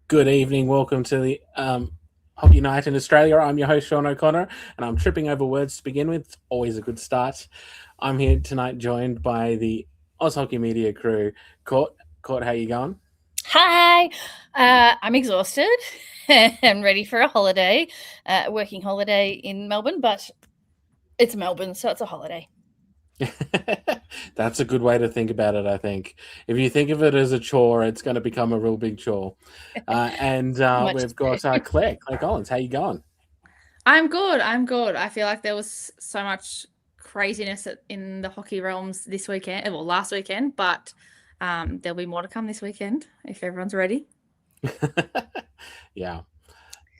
Good evening. Welcome to the Hockey Night in Australia. I'm your host, Sean O'Connor, and I'm tripping over words to begin with. It's always a good start. I'm here tonight joined by the Oz Hockey Media crew. Court, how you going? Hi, I'm exhausted and ready for a holiday, working holiday in Melbourne, but it's Melbourne, so it's a holiday. That's a good way to think about it, I think. If you think of it as a chore, it's going to become a real big chore. And Much we've got Claire Collins. How you going? I'm good. I'm good. I feel like there was so much craziness in the hockey realms this weekend, well, last weekend, but there'll be more to come this weekend if everyone's ready. Yeah. Are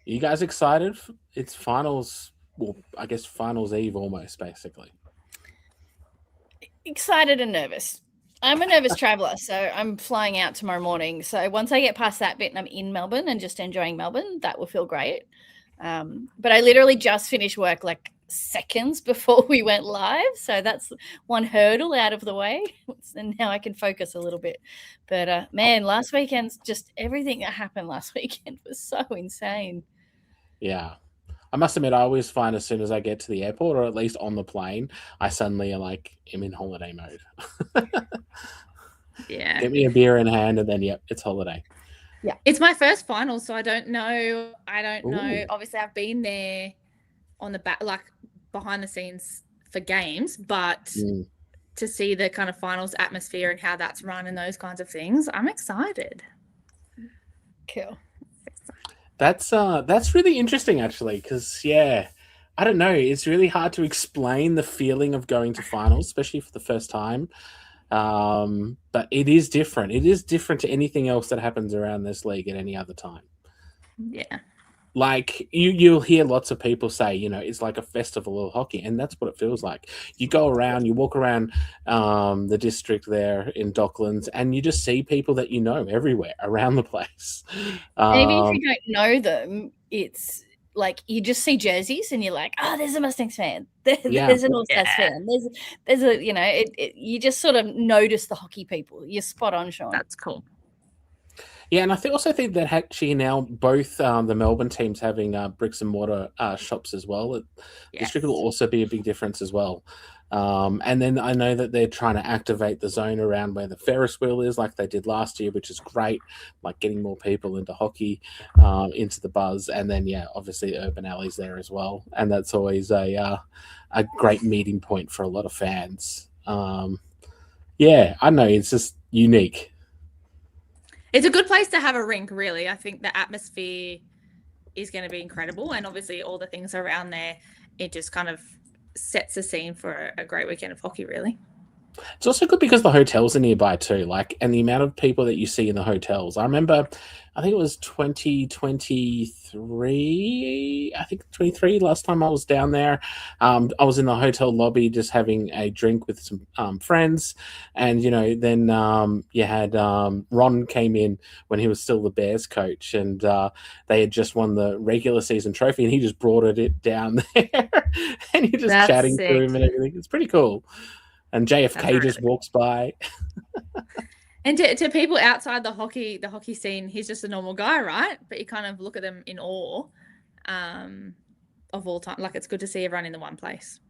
you guys excited? It's finals, well, I guess finals eve almost, basically. excited and nervous. I'm a nervous traveller, so I'm flying out tomorrow morning. So once I get past that bit and I'm in Melbourne and just enjoying Melbourne, that will feel great. But I literally just finished work like seconds before we went live. So that's one hurdle out of the way. And now I can focus a little bit. But man, last weekend's just everything that happened last weekend was so insane. Yeah. I must admit, I always find as soon as I get to the airport, or at least on the plane, I suddenly am in holiday mode. Yeah. Get me a beer in hand, and then yep, it's holiday. Yeah. It's my first final, so I don't know. Ooh. Obviously, I've been there on the back, like behind the scenes for games, but to see the kind of finals atmosphere and how that's run and those kinds of things, I'm excited. Cool. That's really interesting, actually, because I don't know. It's really hard to explain the feeling of going to finals, especially for the first time. But it is different. It is different to anything else that happens around this league at any other time. Yeah. Like you'll hear lots of people say, it's like a festival of hockey, and that's what it feels like. You go around, you walk around the district there in Docklands, and you just see people that you know everywhere around the place. And even if you don't know them, it's like you just see jerseys and you're like, oh, there's a Mustangs fan. There's an All Stars fan. There's a, you just sort of notice the hockey people. You're spot on, Sean. That's cool. Yeah, and I also think that actually now both the Melbourne teams having bricks and mortar shops as well. District will also be a big difference as well. And then I know that they're trying to activate the zone around where the Ferris wheel is, like they did last year, which is great, like getting more people into hockey, into the buzz. And then, obviously urban alleys there as well. And that's always a great meeting point for a lot of fans. I don't know, it's just unique. It's a good place to have a rink, really. I think the atmosphere is going to be incredible. And obviously all the things around there, it just kind of sets the scene for a great weekend of hockey, really. It's also good because the hotels are nearby too, and the amount of people that you see in the hotels. I remember, I think it was 2023, I think 23 last time I was down there. I was in the hotel lobby just having a drink with some friends. And, then you had Ron came in when he was still the Bears coach, and they had just won the regular season trophy, and he just brought it down there. And you're just chatting to him and everything. It's pretty cool. And JFK just walks by. And to people outside the hockey scene, he's just a normal guy, right? But you kind of look at them in awe of all time. Like, it's good to see everyone in the one place.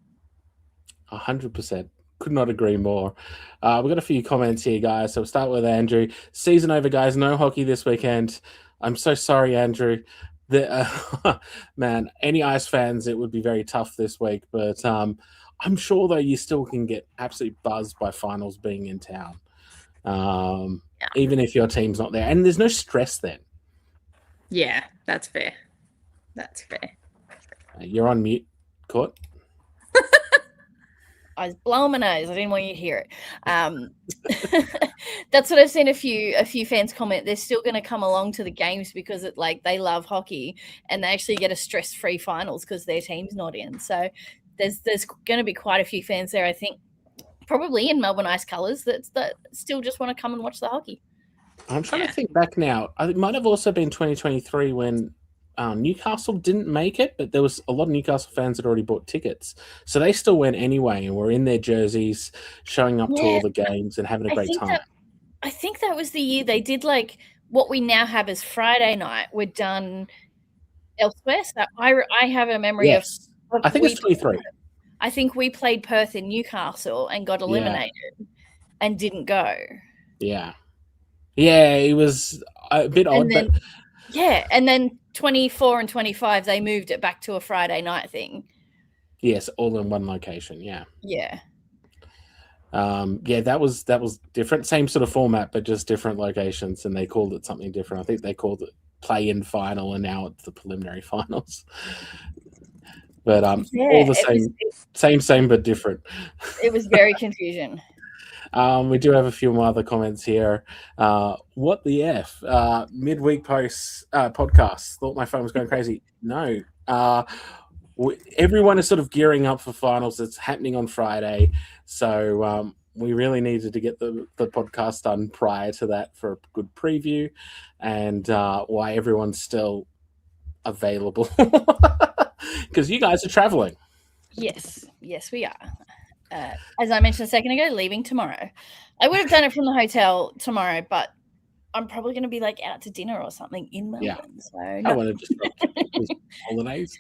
100%. Could not agree more. We've got a few comments here, guys. So we'll start with Andrew. Season over, guys. No hockey this weekend. I'm so sorry, Andrew. Man, any Ice fans, it would be very tough this week. But I'm sure, though, you still can get absolutely buzzed by finals being in town, even if your team's not there. And there's no stress then. Yeah, that's fair. You're on mute, Court. I was blowing my nose. I didn't want you to hear it. That's what I've seen a few fans comment. They're still going to come along to the games because they love hockey and they actually get a stress-free finals because their team's not in. So there's going to be quite a few fans there, I think, probably in Melbourne Ice colours that still just want to come and watch the hockey. I'm trying to think back now. It might have also been 2023 when Newcastle didn't make it, but there was a lot of Newcastle fans that already bought tickets. So they still went anyway and were in their jerseys, showing up to all the games and having a great time. I think that was the year they did what we now have as Friday night, we're done elsewhere. So I have a memory of I think it's 23. I think we played Perth in Newcastle and got eliminated and didn't go. Yeah. Yeah, it was a bit odd, then, but yeah, and then 24 and 25, they moved it back to a Friday night thing. Yes, all in one location. Yeah. Yeah. Yeah, that was different. Same sort of format, but just different locations, and they called it something different. I think they called it play-in final, and now it's the preliminary finals. But all the same, but different. It was very confusing. We do have a few more other comments here. What the F? Midweek podcast. Thought my phone was going crazy. No. Everyone is sort of gearing up for finals. It's happening on Friday. So we really needed to get the podcast done prior to that for a good preview, and why everyone's still available. Because you guys are traveling. Yes, we are. As I mentioned a second ago, leaving tomorrow. I would have done it from the hotel tomorrow, but I'm probably going to be like out to dinner or something in Melbourne. Yeah. So I want to just holidays.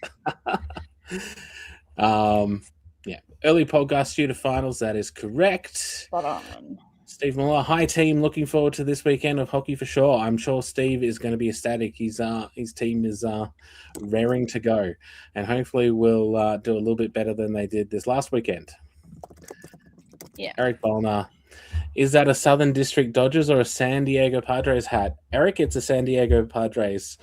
Yeah. Early podcast due to finals. That is correct. Spot on. Steve Muller, hi team. Looking forward to this weekend of hockey for sure. I'm sure Steve is going to be ecstatic. His team is raring to go, and hopefully we'll do a little bit better than they did this last weekend. Yeah. Eric Bolner, is that a Southern District Dodgers or a San Diego Padres hat? Eric, it's a San Diego Padres.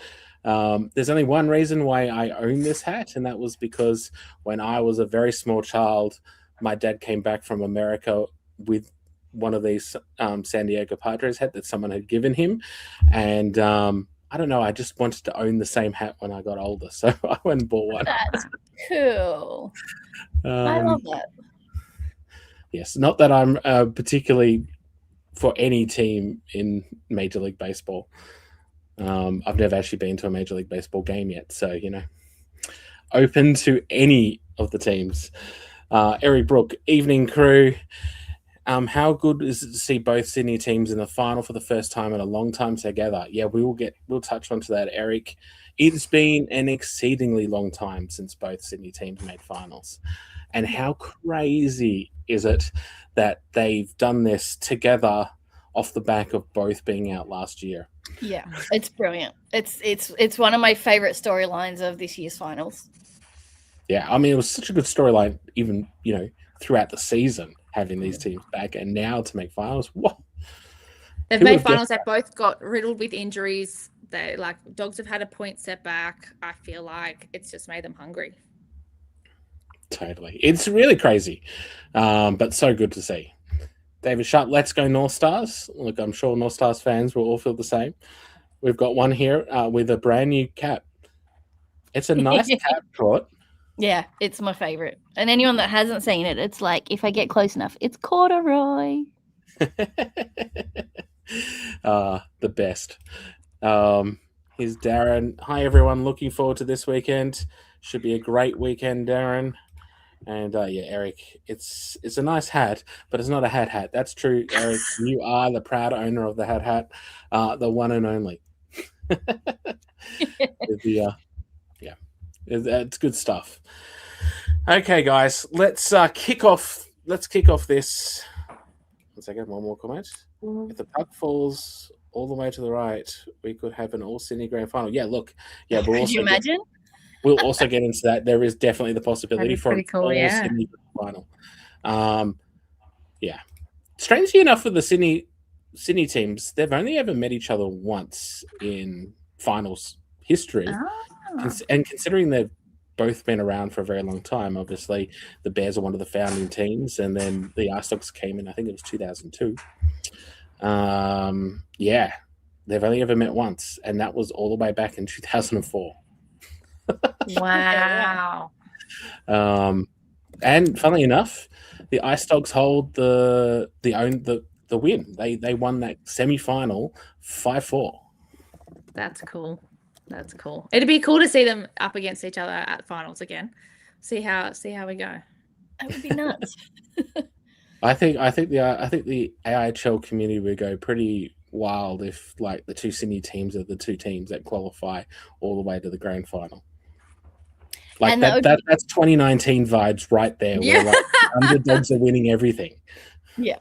There's only one reason why I own this hat, and that was because when I was a very small child, my dad came back from America with one of these San Diego Padres hat that someone had given him, and I don't know, I just wanted to own the same hat when I got older, so I went and bought one. That's cool. I love that. Yes, not that I'm particularly for any team in Major League Baseball. I've never actually been to a Major League Baseball game yet, so open to any of the teams. Eric Brook, evening crew. How good is it to see both Sydney teams in the final for the first time in a long time together? Yeah, we'll touch onto that, Eric. It's been an exceedingly long time since both Sydney teams made finals. And how crazy is it that they've done this together off the back of both being out last year? Yeah, it's brilliant. It's one of my favorite storylines of this year's finals. Yeah, I mean, it was such a good storyline, even throughout the season, having these teams back, and now to make finals. Whoa. They've made finals that both got riddled with injuries. They Dogs have had a point setback. I feel like it's just made them hungry. Totally. It's really crazy, but so good to see. David Sharp, let's go North Stars. Look, I'm sure North Stars fans will all feel the same. We've got one here with a brand new cap. It's a nice cap, Trot. Yeah, it's my favorite. And anyone that hasn't seen it, it's like, if I get close enough, it's corduroy. The best. Here's Darren. Hi, everyone. Looking forward to this weekend. Should be a great weekend, Darren. And yeah, Eric, it's a nice hat, but it's not a hat. That's true, Eric. You are the proud owner of the hat, the one and only. It's good stuff. Okay, guys, let's kick off. Let's kick off this. 1 second, one more comment. If the puck falls all the way to the right, we could have an all Sydney grand final. Yeah, look. Yeah, but could you imagine? We'll also get into that. There is definitely the possibility for an all Sydney final. Yeah. Strangely enough, with the Sydney teams, they've only ever met each other once in finals history. And considering they've both been around for a very long time, obviously the Bears are one of the founding teams, and then the Ice Dogs came in, I think it was 2002. Yeah, they've only ever met once, and that was all the way back in 2004. Wow. And funnily enough, the Ice Dogs hold the win. They won that semi-final 5-4. That's cool. That's cool. It'd be cool to see them up against each other at finals again. See how we go. That would be nuts. I think the AIHL community would go pretty wild if like the two Sydney teams are the two teams that qualify all the way to the grand final. Like And that's 2019 vibes right there, Yeah. where like underdogs are winning everything. Yeah.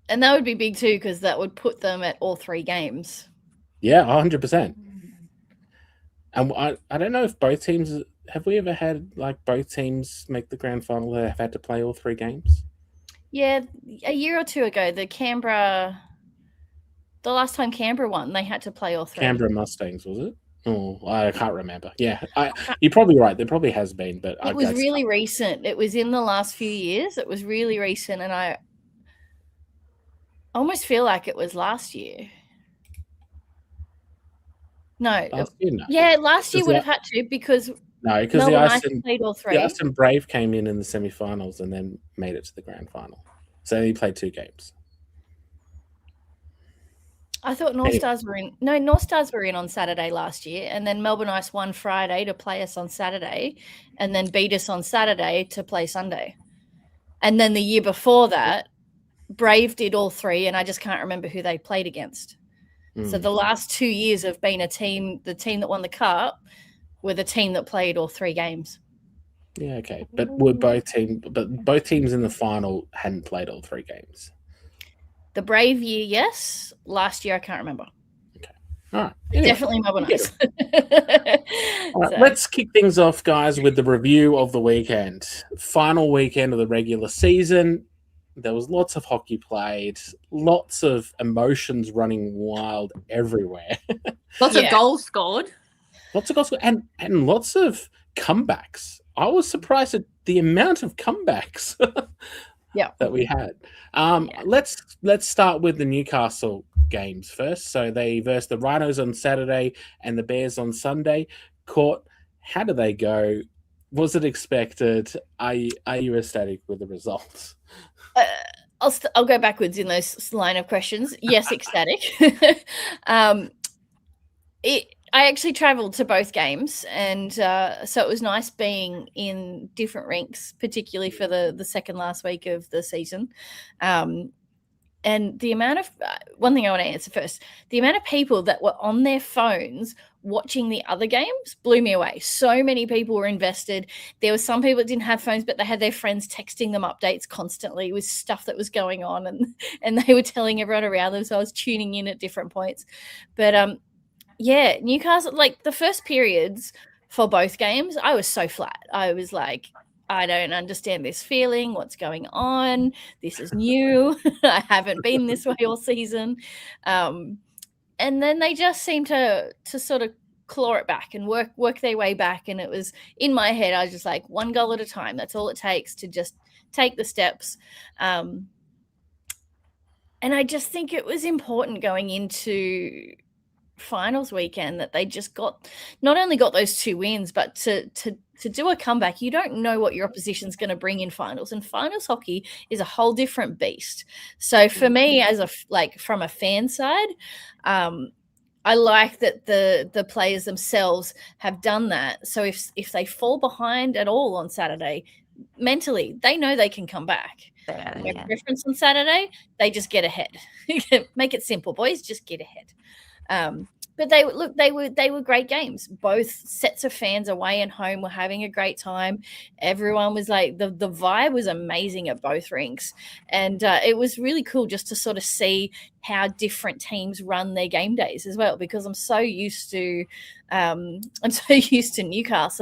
And that would be big too, because that would put them at all 3 games. Yeah, 100%. And I don't know if both teams have we ever had like both teams make the grand final that have had to play all 3 games? Yeah, a year or 2 ago, the last time Canberra won, they had to play all 3. Canberra Mustangs, was it? Oh, I can't remember. Yeah, you're probably right. There probably has been, but it was really recent. It was in the last few years. It was really recent, and I almost feel like it was last year. No. Last year, no. Yeah, last year would have had to, because because the Ice played all 3. The Ice and Brave came in the semi-finals and then made it to the grand final. So he played 2 games. I thought North Stars were in. No, North Stars were in on Saturday last year, and then Melbourne Ice won Friday to play us on Saturday, and then beat us on Saturday to play Sunday. And then the year before that, Brave did all 3, and I just can't remember who they played against. So the last 2 years have been the team that won the cup were the team that played all 3 games. Yeah, okay, but both teams in the final hadn't played all 3 games. The Brave year, yes. Last year, I can't remember. Okay, all right. Anyway, definitely Melbourne Ice. All right, let's kick things off, guys, with the review of the weekend. Final weekend of the regular season. There was lots of hockey played, lots of emotions running wild everywhere. Lots of goals scored. Lots of goals and lots of comebacks. I was surprised at the amount of comebacks that we had. Let's start with the Newcastle games first. So they versed the Rhinos on Saturday and the Bears on Sunday. Court, how did they go? Was it expected? Are you ecstatic with the results? I'll go backwards in those line of questions. Yes, ecstatic. I actually travelled to both games, and so it was nice being in different rinks, particularly for the second last week of the season. And the amount of one thing I want to answer first, the amount of people that were on their phones watching the other games blew me away. So many people were invested. There were some people that didn't have phones, but they had their friends texting them updates constantly with stuff that was going on, and they were telling everyone around them. So I was tuning in at different points. But yeah, Newcastle, like the first periods for both games, I was so flat. I was like, I don't understand this feeling. What's going on? This is new. I haven't been this way all season. And then they just seemed to sort of claw it back and work their way back. And it was in my head, I was just like, 1 goal at a time. That's all it takes to just take the steps. And I just think it was important going into finals weekend that they just not only got those 2 wins, but to do a comeback. You don't know what your opposition's going to bring in finals, and finals hockey is a whole different beast. So for me, as from a fan side, I like that the players themselves have done that. So if they fall behind at all on Saturday, mentally they know they can come back. Preference on Saturday, they just get ahead. Make it simple, boys. Just get ahead. But they were great games. Both sets of fans away and home were having a great time. Everyone was like, the vibe was amazing at both rinks. And it was really cool just to sort of see how different teams run their game days as well, because I'm so used to Newcastle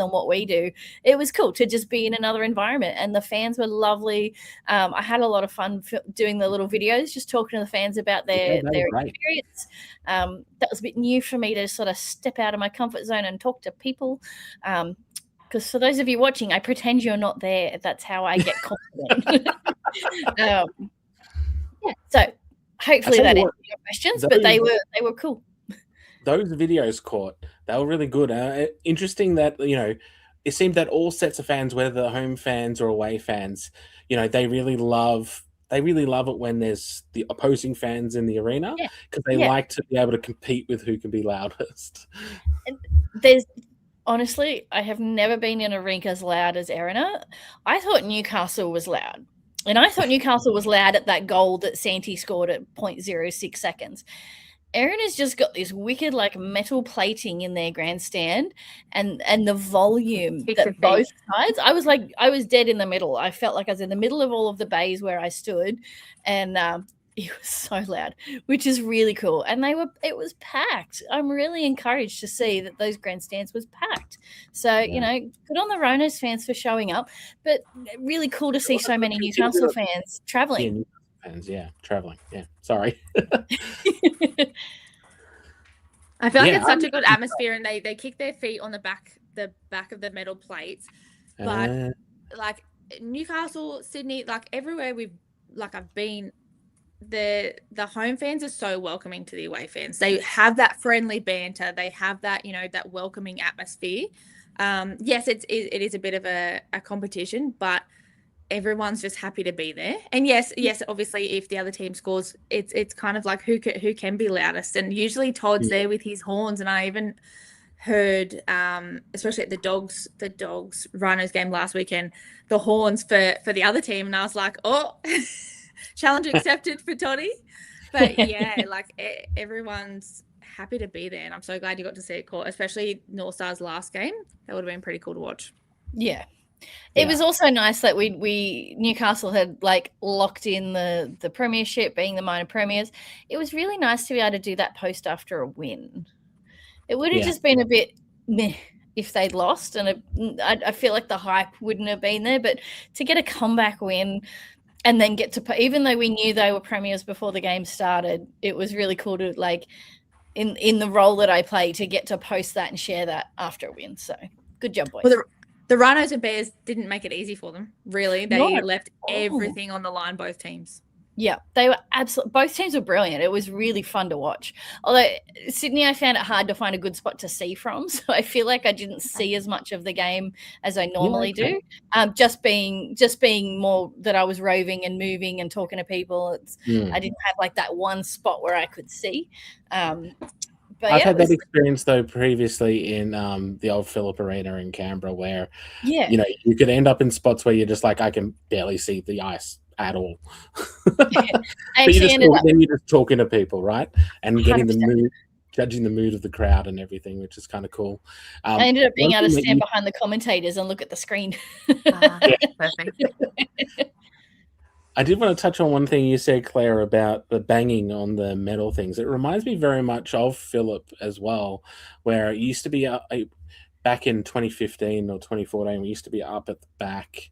and what we do. It was cool to just be in another environment, and the fans were lovely. I had a lot of fun doing the little videos, just talking to the fans about their experience. That was a bit new for me to sort of step out of my comfort zone and talk to people. Because for those of you watching, I pretend you're not there. That's how I get confident. So hopefully that answered your questions, but they were cool. Those videos, Court, they were really good. Interesting that, it seemed that all sets of fans, whether they're home fans or away fans, they really love it when there's the opposing fans in the arena, because they like to be able to compete with who can be loudest. Honestly, I have never been in a rink as loud as Erina. I thought Newcastle was loud. And I thought Newcastle was loud at that goal that Santi scored at 0.06 seconds. Erin has just got this wicked like metal plating in their grandstand and the volume that both sides. I was dead in the middle. I felt like I was in the middle of all of the bays where I stood, and it was so loud, which is really cool. And it was packed. I'm really encouraged to see that those grandstands was packed. So, you know, good on the Ronos fans for showing up, but really cool to see so many Newcastle fans traveling. Traveling. Yeah, sorry. I feel like it's such a good atmosphere, and they kick their feet on the back of the metal plates. But like Newcastle, Sydney, like everywhere I've been, the home fans are so welcoming to the away fans. They have that friendly banter. They have that, you know, that welcoming atmosphere. Yes, it is a bit of a competition, but everyone's just happy to be there. And yes, obviously if the other team scores, it's kind of like who can be loudest. And usually Todd's there with his horns. And I even heard, especially at the dogs Rhinos game last weekend, the horns for the other team, and I was like, oh, challenge accepted for Toddy. But yeah, like everyone's happy to be there, and I'm so glad you got to see it caught, especially North Star's last game. That would have been pretty cool to watch. Yeah. It was also nice that we Newcastle had like locked in the premiership, being the minor premiers. It was really nice to be able to do that post after a win. It would have just been a bit meh if they'd lost, and I feel like the hype wouldn't have been there. But to get a comeback win and then get to, even though we knew they were premiers before the game started, it was really cool to like in the role that I play to get to post that and share that after a win. So good job, boys. Well, the Rhinos and Bears didn't make it easy for them, really. They left everything on the line, both teams. Yeah, they were absolutely, both teams were brilliant. It was really fun to watch. Although Sydney, I found it hard to find a good spot to see from. So I feel like I didn't see as much of the game as I normally do. Just being more that I was roving and moving and talking to people. I didn't have like that one spot where I could see. But I've had that experience though previously in the old Phillip Arena in Canberra, where you know you could end up in spots where you're just like, I can barely see the ice at all. But then you're just talking to people, right? And getting 100%. The mood, judging the mood of the crowd and everything, which is kind of cool. I ended up being able to stand behind the commentators and look at the screen. Perfect. I did want to touch on one thing you said, Claire, about the banging on the metal things. It reminds me very much of Phillip as well, where it used to be back in 2015 or 2014, we used to be up at the back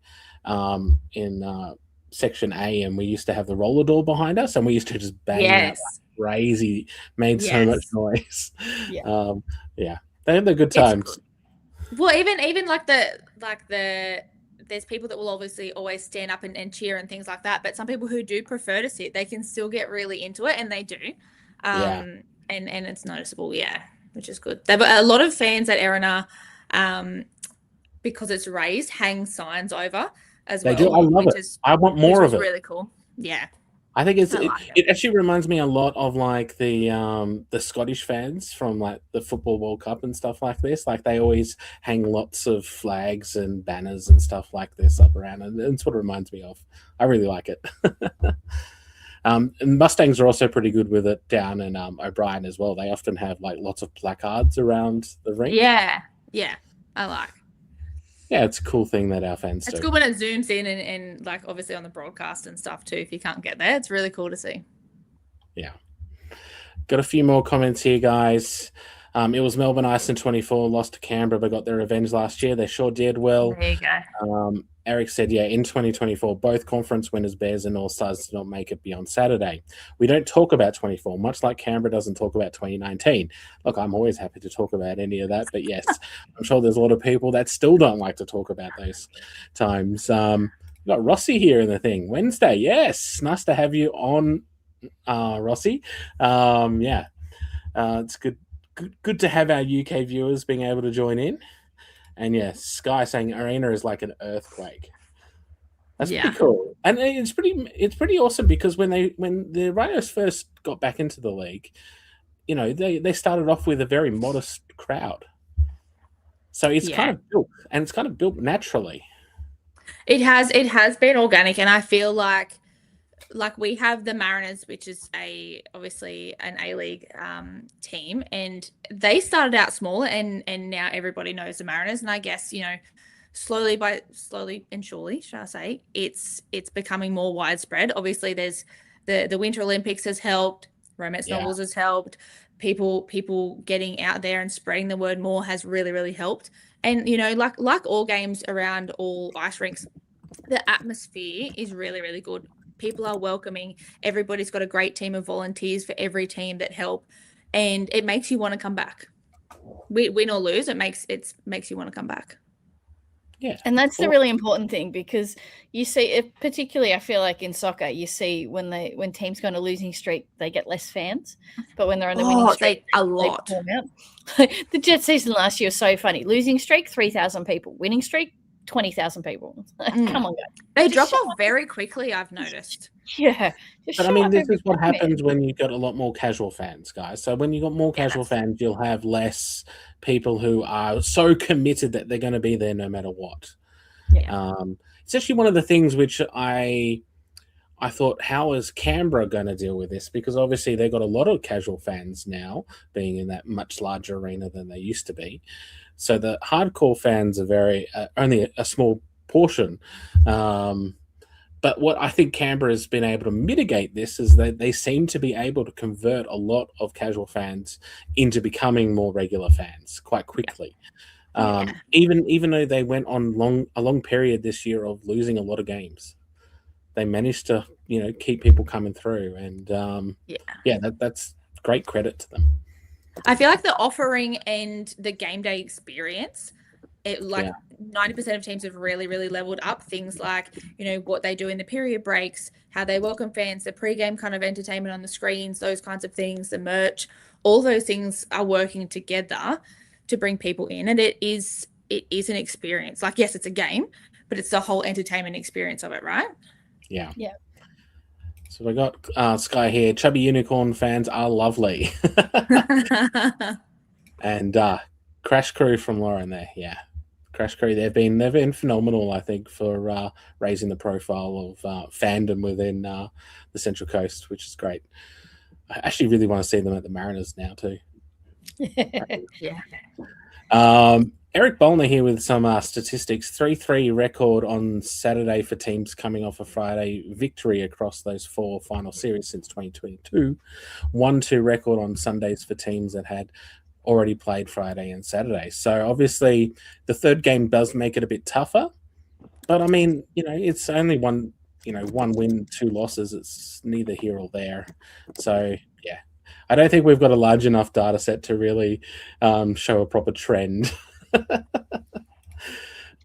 in Section A, and we used to have the roller door behind us, and we used to just bang like crazy, made so much noise. They had the good times. Well, even like the there's people that will obviously always stand up and cheer and things like that, but some people who do prefer to sit, they can still get really into it, and they do. And it's noticeable, which is good. There were a lot of fans at Erina, because it's raised, hang signs over as well. They do. I love it. I want more of it. Really cool. Yeah. I think it actually reminds me a lot of like the Scottish fans from like the Football World Cup and stuff like this. Like they always hang lots of flags and banners and stuff like this up around, and it's what it reminds me of. I really like it. And Mustangs are also pretty good with it down in O'Brien as well. They often have like lots of placards around the ring. Yeah, I like. Yeah, it's a cool thing that our fans do. It's good when it zooms in and like obviously on the broadcast and stuff too. If you can't get there, it's really cool to see. Yeah. Got a few more comments here, guys. It was Melbourne Ice in 24, lost to Canberra, but got their revenge last year. They sure did well. There you go. Eric said, in 2024, both conference winners, Bears and All Stars, did not make it beyond Saturday. We don't talk about 24, much like Canberra doesn't talk about 2019. Look, I'm always happy to talk about any of that, but yes, I'm sure there's a lot of people that still don't like to talk about those times. We've got Rossi here in the thing. Wednesday, yes. Nice to have you on, Rossi. It's good to have our UK viewers being able to join in. And yes, Sky saying Arena is like an earthquake. That's pretty cool, and it's pretty awesome because when the Rhinos first got back into the league, you know, they started off with a very modest crowd, so it's kind of built, and it's kind of built naturally. It has been organic, and I feel like we have the Mariners, which is obviously an A-League team, and they started out small, and now everybody knows the Mariners. And I guess, slowly and surely, shall I say, it's becoming more widespread. Obviously, there's the Winter Olympics has helped, romance novels has helped, people getting out there and spreading the word more has really, really helped. And like all games around all ice rinks, the atmosphere is really, really good. People are welcoming. Everybody's got a great team of volunteers for every team that help, and it makes you want to come back. Win or lose, it makes you want to come back. Yeah, and that's the really important thing, because you see, particularly I feel like in soccer, you see when teams go on a losing streak, they get less fans, but when they're on a winning streak, a lot. They out. The Jet season last year was so funny. Losing streak, 3,000 people. Winning streak, 20,000 people. Come on, guys. They drop off very quickly, I've noticed. Yeah. But I mean, this is what happens when you've got a lot more casual fans, guys. So when you've got more casual fans, you'll have less people who are so committed that they're going to be there no matter what. Yeah. It's actually one of the things which I thought, how is Canberra going to deal with this? Because obviously they've got a lot of casual fans now, being in that much larger arena than they used to be. So the hardcore fans are very only a small portion. But what I think Canberra has been able to mitigate this is that they seem to be able to convert a lot of casual fans into becoming more regular fans quite quickly. Even though they went on a long period this year of losing a lot of games, they managed to keep people coming through, and that's great credit to them. I feel like the offering and the game day experience, 90% of teams have really, really leveled up. Things like, what they do in the period breaks, how they welcome fans, the pre-game kind of entertainment on the screens, those kinds of things, the merch, all those things are working together to bring people in. And it is an experience. Like, yes, it's a game, but it's the whole entertainment experience of it, right? Yeah. Yeah. So we got Sky here. Chubby Unicorn fans are lovely. And Crash Crew from Lauren there. Yeah. Crash Crew, they've been phenomenal, I think, for raising the profile of fandom within the Central Coast, which is great. I actually really want to see them at the Mariners now too. Yeah. Eric Bolner here with some statistics. 3-3 record on Saturday for teams coming off a Friday victory across those 4 final series since 2022. 1-2 record on Sundays for teams that had already played Friday and Saturday. So obviously the third game does make it a bit tougher. But I mean, it's only one win, 2 losses. It's neither here or there. So yeah, I don't think we've got a large enough data set to really show a proper trend.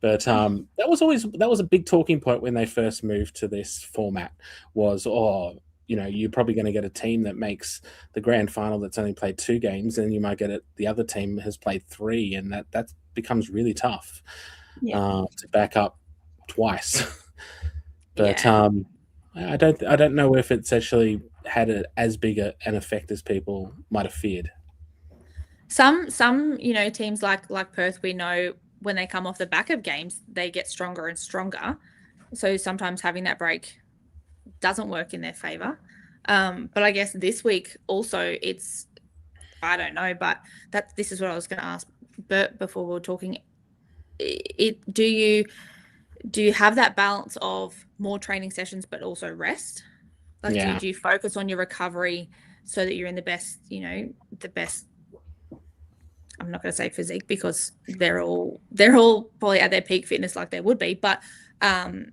But that was a big talking point when they first moved to this format, was you're probably going to get a team that makes the grand final that's only played 2 games, and you might get the other team has played 3, and that becomes really tough to back up twice. But I don't know if it's actually had as big an effect as people might have feared. Some teams like Perth, we know when they come off the back of games, they get stronger and stronger. So sometimes having that break doesn't work in their favor. But I guess this week also I don't know, but this is what I was going to ask Bert before we were talking. Do you have that balance of more training sessions but also rest? Do you focus on your recovery so that you're in the best, the best, I'm not going to say physique, because they're all probably at their peak fitness like they would be, but do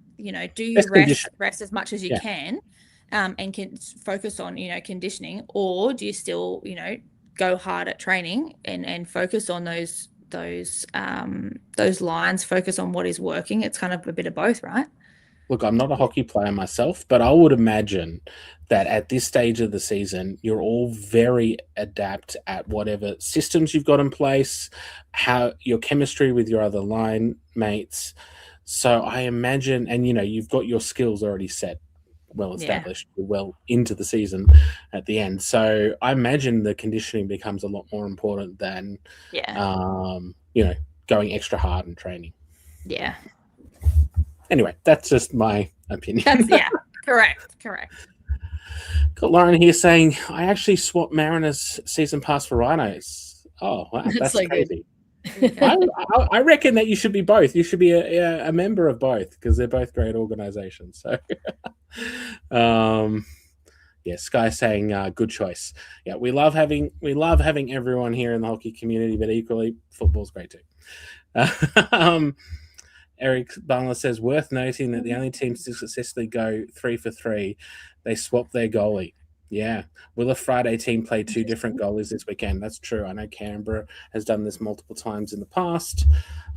you rest as much as you can, and can focus on conditioning, or do you still go hard at training and focus on those lines, focus on what is working? It's kind of a bit of both, right? Look, I'm not a hockey player myself, but I would imagine that at this stage of the season, you're all very adept at whatever systems you've got in place, how your chemistry with your other line mates. So I imagine, and you've got your skills already set, well established, well into the season at the end. So I imagine the conditioning becomes a lot more important than, going extra hard in training. Yeah. Anyway, that's just my opinion. Correct. Got Lauren here saying, I actually swapped Mariners season pass for Rhinos. Oh, wow, that's so crazy. I reckon that you should be both. You should be a member of both because they're both great organizations. So, yeah, Sky saying good choice. Yeah, we love having everyone here in the hockey community, but equally football's great too. Eric Butler says, worth noting that the only teams to successfully go 3 for 3, they swapped their goalie. Yeah. Will a Friday team play 2 different goalies this weekend? That's true. I know Canberra has done this multiple times in the past,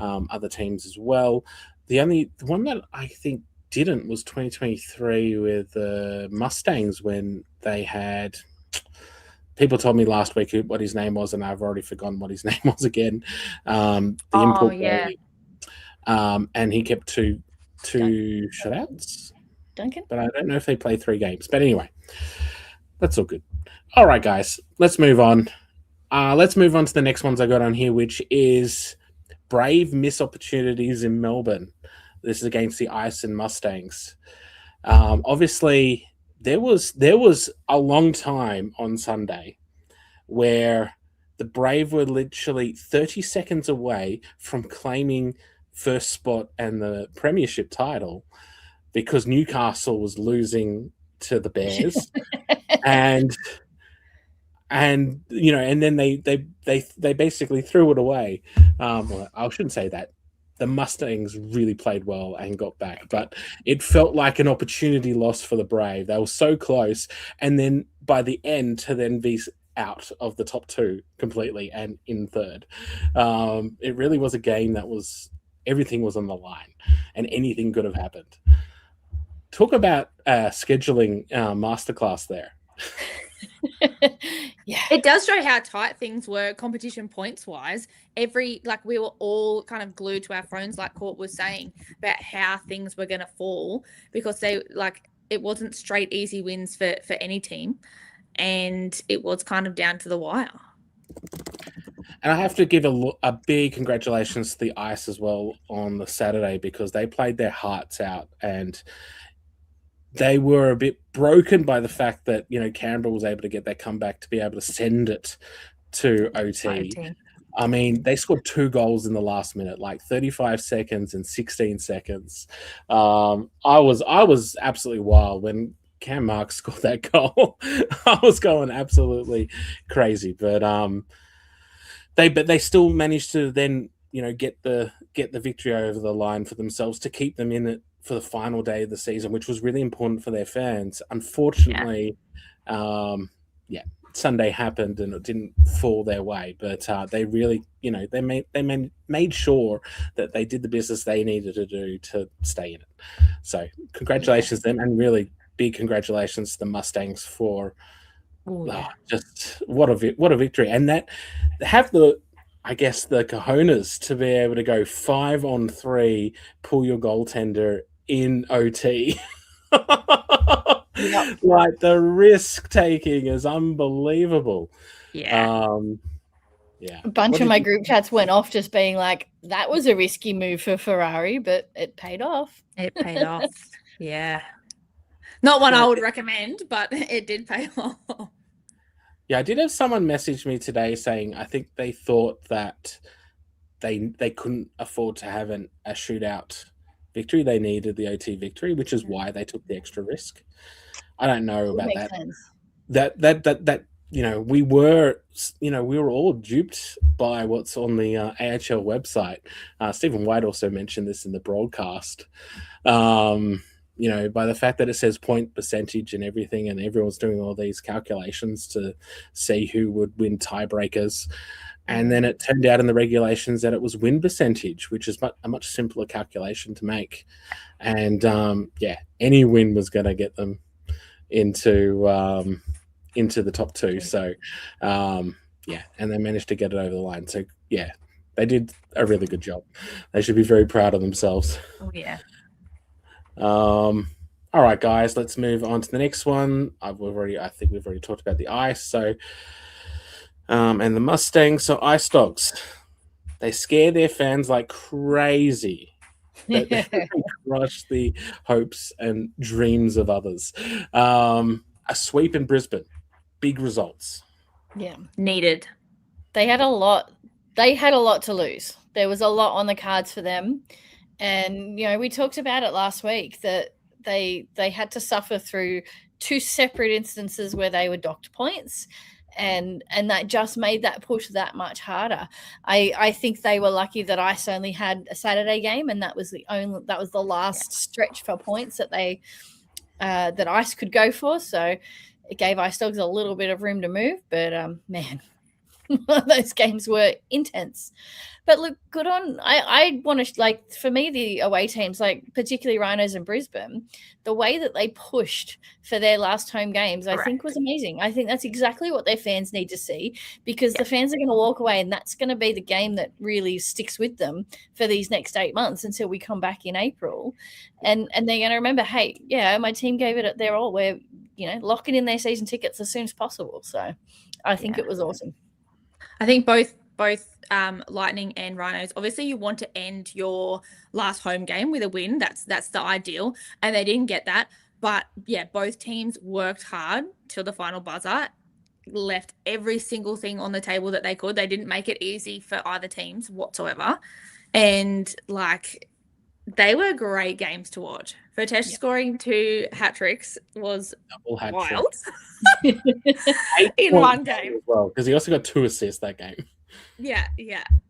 other teams as well. The one that I think didn't was 2023 with the Mustangs when they had... People told me last week what his name was, and I've already forgotten what his name was again. The import goalie. And he kept two shutouts. Duncan? But I don't know if they play 3 games. But anyway, that's all good. All right, guys, let's move on. Let's move on to the next ones I got on here, which is Brave miss opportunities in Melbourne. This is against the Ice and Mustangs. Obviously, there was a long time on Sunday where the Brave were literally 30 seconds away from claiming first spot and the premiership title because Newcastle was losing to the Bears. and you know, and then they basically threw it away. Well, I shouldn't say that. The Mustangs really played well and got back, but it felt like an opportunity loss for the Brave. They were so close, and then by the end to then be out of the top 2 completely and in third. It really was a game that was... everything was on the line and anything could have happened. Talk about scheduling masterclass there. Yeah, it does show how tight things were competition points wise. We were all kind of glued to our phones, like Court was saying, about how things were going to fall because it wasn't straight easy wins for any team, and it was kind of down to the wire. And I have to give a big congratulations to the Ice as well on the Saturday because they played their hearts out and they were a bit broken by the fact that, you know, Canberra was able to get their comeback to be able to send it to OT. I mean, they scored 2 goals in the last minute, like 35 seconds and 16 seconds. I was absolutely wild when Cam Marks scored that goal. I was going absolutely crazy, but they still managed to then, you know, get the victory over the line for themselves to keep them in it for the final day of the season, which was really important for their fans. Unfortunately, Sunday happened and it didn't fall their way, but they really, you know, they made sure that they did the business they needed to do to stay in it. So congratulations to them, and really big congratulations to the Mustangs for just what a victory, and that have the cojones to be able to go 5-on-3, pull your goaltender in OT. Yep. Like the risk taking is unbelievable. Yeah. A bunch of my group chats went off just being like, that was a risky move for Ferrari, but it paid off. It paid off. Yeah. Not one I would recommend, but it did pay off. Yeah, I did have someone message me today saying I think they thought that they couldn't afford to have a shootout victory. They needed the OT victory, which is why they took the extra risk. I don't know about that. Sense. That you know, we were all duped by what's on the AIHL website. Stephen White also mentioned this in the broadcast. You know, by the fact that it says point percentage and everything, and everyone's doing all these calculations to see who would win tiebreakers. And then it turned out in the regulations that it was win percentage, which is a much simpler calculation to make. And any win was going to get them into the top 2. So, and they managed to get it over the line. So, yeah, they did a really good job. They should be very proud of themselves. Oh, yeah. All right, guys, let's move on to the next one. I think we've already talked about the Ice. So, and the Mustangs. So, Ice Dogs, they scare their fans like crazy that they crush the hopes and dreams of others. A sweep in Brisbane, big results. Yeah, needed. They had a lot. They had a lot to lose. There was a lot on the cards for them, and we talked about it last week that they had to suffer through 2 separate instances where they were docked points, and that just made that push that much harder. I think they were lucky that Ice only had a Saturday game, and that was the last stretch for points that they that Ice could go for. So it gave Ice Dogs a little bit of room to move, but man. Those games were intense. But look, good on. I want to, for me, the away teams, particularly Rhinos and Brisbane, the way that they pushed for their last home games, I think was amazing. I think that's exactly what their fans need to see, because the fans are going to walk away, and that's going to be the game that really sticks with them for these next 8 months until we come back in April. And they're going to remember, hey, yeah, my team gave it their all. We're, locking in their season tickets as soon as possible. So I think it was awesome. I think both Lightning and Rhinos, obviously you want to end your last home game with a win. That's the ideal, and they didn't get that. But yeah, both teams worked hard till the final buzzer, left every single thing on the table that they could. They didn't make it easy for either teams whatsoever, and they were great games to watch. Vertesh scoring 2 hat tricks was wild in one game as well, because he also got 2 assists that game. Yeah.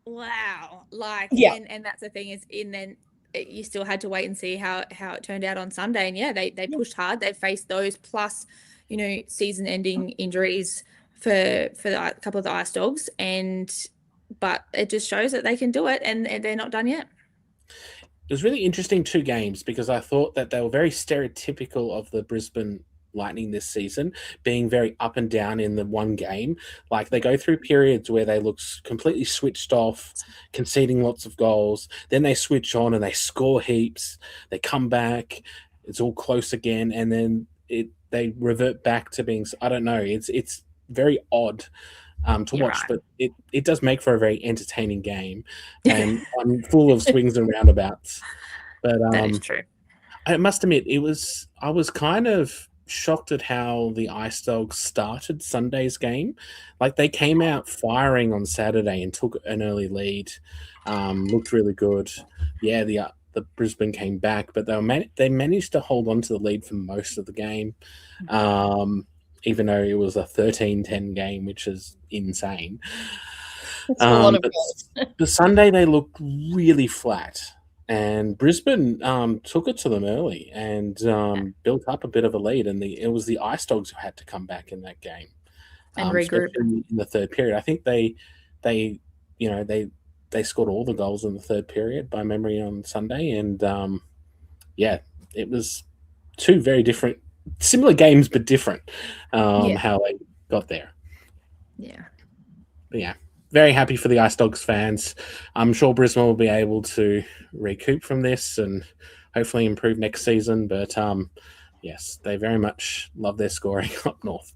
Wow. And that's the thing is, then you still had to wait and see how it turned out on Sunday. And they pushed hard. They faced those plus, season-ending injuries for a couple of the Ice Dogs, but it just shows that they can do it, and they're not done yet. It was really interesting 2 games, because I thought that they were very stereotypical of the Brisbane Lightning this season, being very up and down in the one game. They go through periods where they look completely switched off, conceding lots of goals. Then they switch on and they score heaps. They come back, it's all close again, and then they revert back to being, I don't know, it's very odd to watch, but it does make for a very entertaining game, and full of swings and roundabouts. But that is true. I must admit, I was kind of shocked at how the Ice Dogs started Sunday's game. They came out firing on Saturday and took an early lead, looked really good. Yeah, the Brisbane came back, but they managed to hold on to the lead for most of the game. Even though it was a 13-10 game, which is insane. That's a lot of goals. But Sunday they looked really flat, and Brisbane took it to them early and built up a bit of a lead, and it was the Ice Dogs who had to come back in that game and regroup in the third period. I think they scored all the goals in the third period by memory on Sunday, and it was 2 very different. Similar games, but different, how they got there. Yeah. But yeah, very happy for the Ice Dogs fans. I'm sure Brisbane will be able to recoup from this and hopefully improve next season. But yes, they very much love their scoring up north.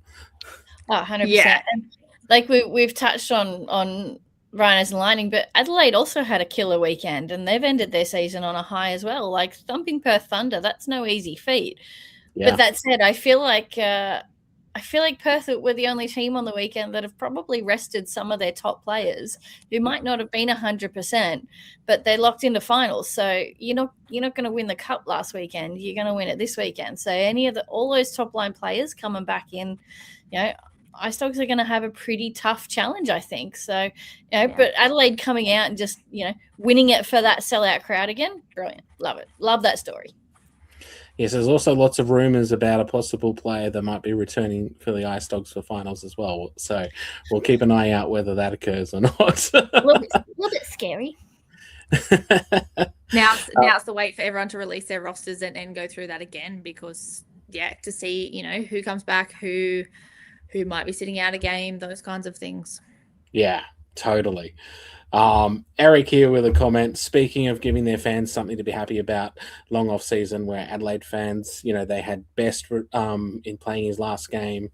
Oh, 100%. Yeah. And we've touched on Rhinos and Lightning, but Adelaide also had a killer weekend, and they've ended their season on a high as well. Thumping Perth Thunder, that's no easy feat. Yeah. But that said, I feel like Perth were the only team on the weekend that have probably rested some of their top players who might not have been 100%, but they're locked into finals. So you're not going to win the cup last weekend. You're going to win it this weekend. So all those top line players coming back in, Ice Dogs are going to have a pretty tough challenge, I think. So, but Adelaide coming out and just winning it for that sellout crowd again, brilliant. Love it. Love that story. Yes, there's also lots of rumours about a possible player that might be returning for the Ice Dogs for finals as well. So we'll keep an eye out whether that occurs or not. a little bit scary. Now it's the wait for everyone to release their rosters and go through that again, because to see who comes back, who might be sitting out a game, those kinds of things. Yeah, totally. Eric here with a comment, speaking of giving their fans something to be happy about, long off season where Adelaide fans, they had Best in playing his last game.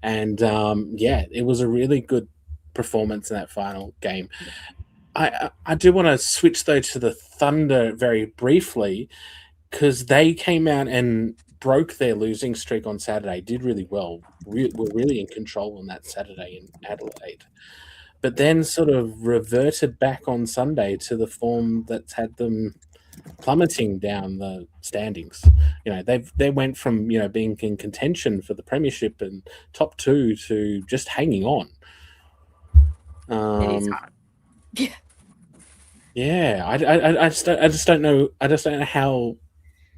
And it was a really good performance in that final game. I do want to switch though to the Thunder very briefly, because they came out and broke their losing streak on Saturday, did really well. Were really in control on that Saturday in Adelaide, but then sort of reverted back on Sunday to the form that's had them plummeting down the standings. They went from being in contention for the premiership and top 2 to just hanging on. It is hard. Yeah, I just don't know. I just don't know how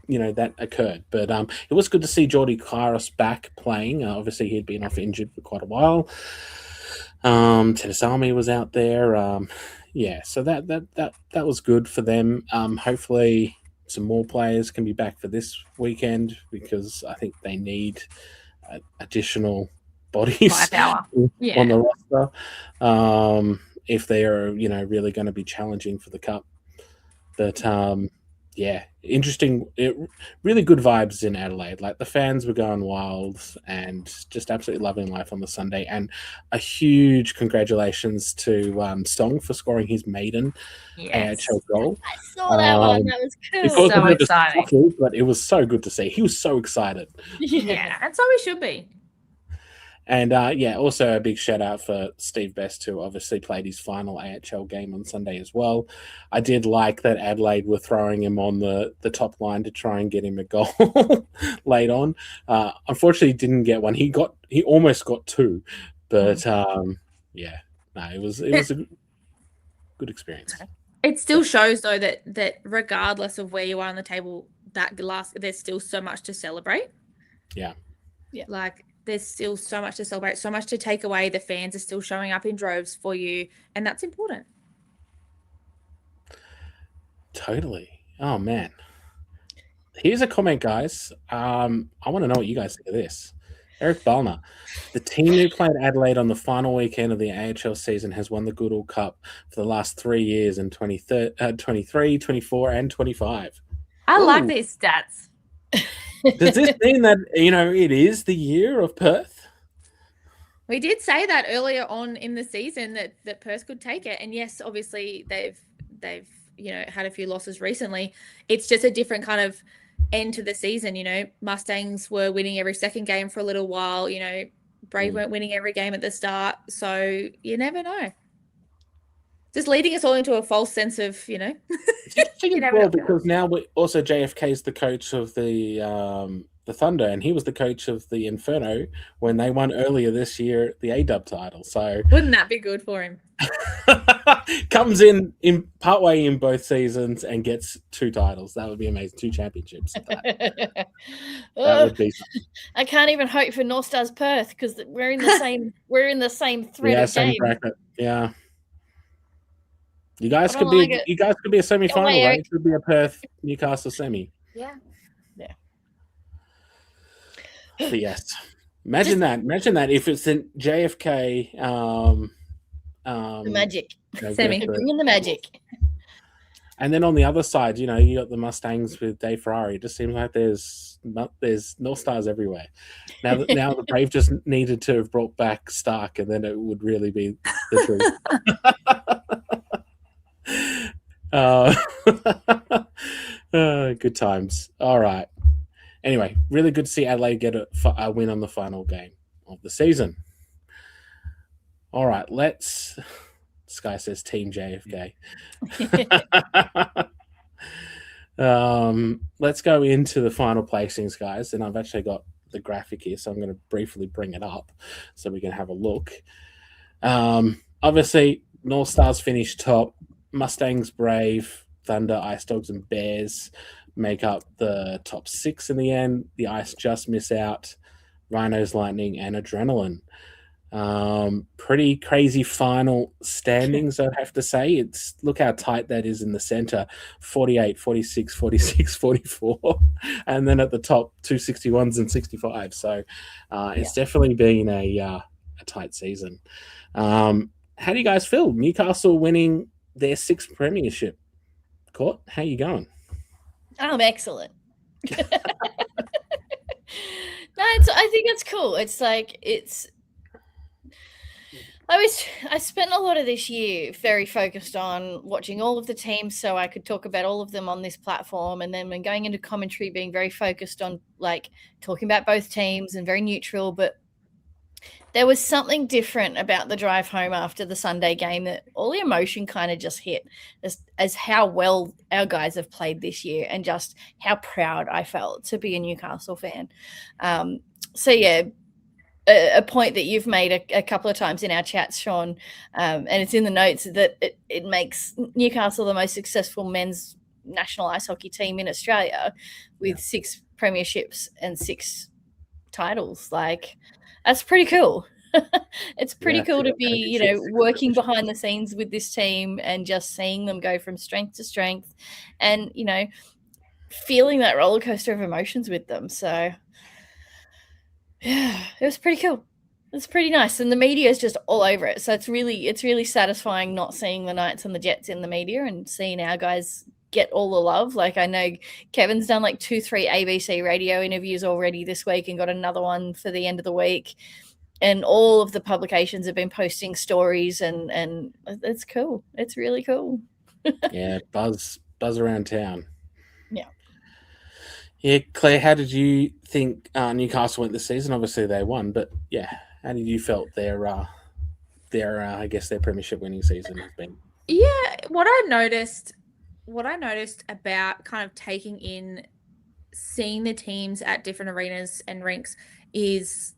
that occurred. But it was good to see Jordy Kairos back playing. Obviously, he'd been off injured for quite a while. Tennis Army was out there. So that was good for them. Hopefully, some more players can be back for this weekend, because I think they need additional bodies on the roster. If they are, really going to be challenging for the cup. But interesting. Really good vibes in Adelaide. Like, the fans were going wild and just absolutely loving life on the Sunday. And a huge congratulations to Song for scoring his maiden AIHL goal. I saw that one. That was cool. So exciting. But it was so good to see. He was so excited. Yeah, and so he should be. And also a big shout out for Steve Best, who obviously played his final AHL game on Sunday as well. I did like that Adelaide were throwing him on the top line to try and get him a goal late on. Unfortunately, he didn't get one. He almost got 2, but it was a good experience. It still shows though that regardless of where you are on the table, there's still so much to celebrate. Yeah. Like, there's still so much to celebrate, so much to take away. The fans are still showing up in droves for you, and that's important. Totally. Oh, man. Here's a comment, guys. I want to know what you guys think of this. Eric Ballner. The team who played Adelaide on the final weekend of the AHL season has won the Goodall Cup for the last 3 years in 23, 24, and 25. I like these stats. Does this mean that, it is the year of Perth? We did say that earlier on in the season that Perth could take it. And yes, obviously they've had a few losses recently. It's just a different kind of end to the season. Mustangs were winning every second game for a little while. Brave weren't winning every game at the start. So you never know. Just leading us all into a false sense of, because now also JFK is the coach of the Thunder, and he was the coach of the Inferno when they won earlier this year the A-Dub title. So wouldn't that be good for him? Comes in partway in both seasons and gets 2 titles. That would be amazing. 2 championships. That would be something. I can't even hope for North Stars Perth, because we're in the same thread of same game. bracket. Yeah. You guys could be a semi-final, right? It could be a Perth Newcastle semi. Yeah. But yes, imagine that if it's in JFK. The Magic semi. Bring in the Magic. And then on the other side, you got the Mustangs with Dave Ferrari. It just seems like there's North Stars everywhere. Now the Brave just needed to have brought back Stark, and then it would really be the truth. Good times. All right. Anyway, really good to see Adelaide get a win on the final game of the season. All right, Sky says Team JFK. Let's go into the final placings, guys. And I've actually got the graphic here, so I'm going to briefly bring it up so we can have a look. Obviously, North Stars finished top. Mustangs, Brave, Thunder, Ice Dogs, and Bears make up the top 6 in the end. The Ice just miss out. Rhinos, Lightning, and Adrenaline. Pretty crazy final standings, I'd have to say. Look how tight that is in the center. 48, 46, 46, 44. And then at the top, 261s and 65. So it's definitely been a tight season. How do you guys feel? Newcastle winning their 6th premiership. Court, how you going? I'm excellent. No, I think it's cool. It's like I spent a lot of this year very focused on watching all of the teams so I could talk about all of them on this platform, and then when going into commentary being very focused on like talking about both teams and very neutral. But there was something different about the drive home after the Sunday game that all the emotion kind of just hit as how well our guys have played this year and just how proud I felt to be a Newcastle fan. So yeah, a point that you've made a couple of times in our chats, Sean, and it's in the notes that it makes Newcastle the most successful men's national ice hockey team in Australia with 6 premierships and 6 titles. Like, that's pretty cool. It's pretty cool to be, working behind the scenes with this team and just seeing them go from strength to strength and, feeling that roller coaster of emotions with them. So yeah, it was pretty cool. It's pretty nice. And the media is just all over it. So it's really satisfying not seeing the Knights and the Jets in the media and seeing our guys get all the love. Like, I know Kevin's done like 2-3 ABC radio interviews already this week and got another one for the end of the week. And all of the publications have been posting stories and it's cool. It's really cool. Yeah, buzz around town. Yeah. Yeah, Claire, how did you think Newcastle went this season? Obviously they won, but yeah, how did you felt their I guess their premiership winning season has been? Yeah, what I noticed about kind of taking in, seeing the teams at different arenas and rinks is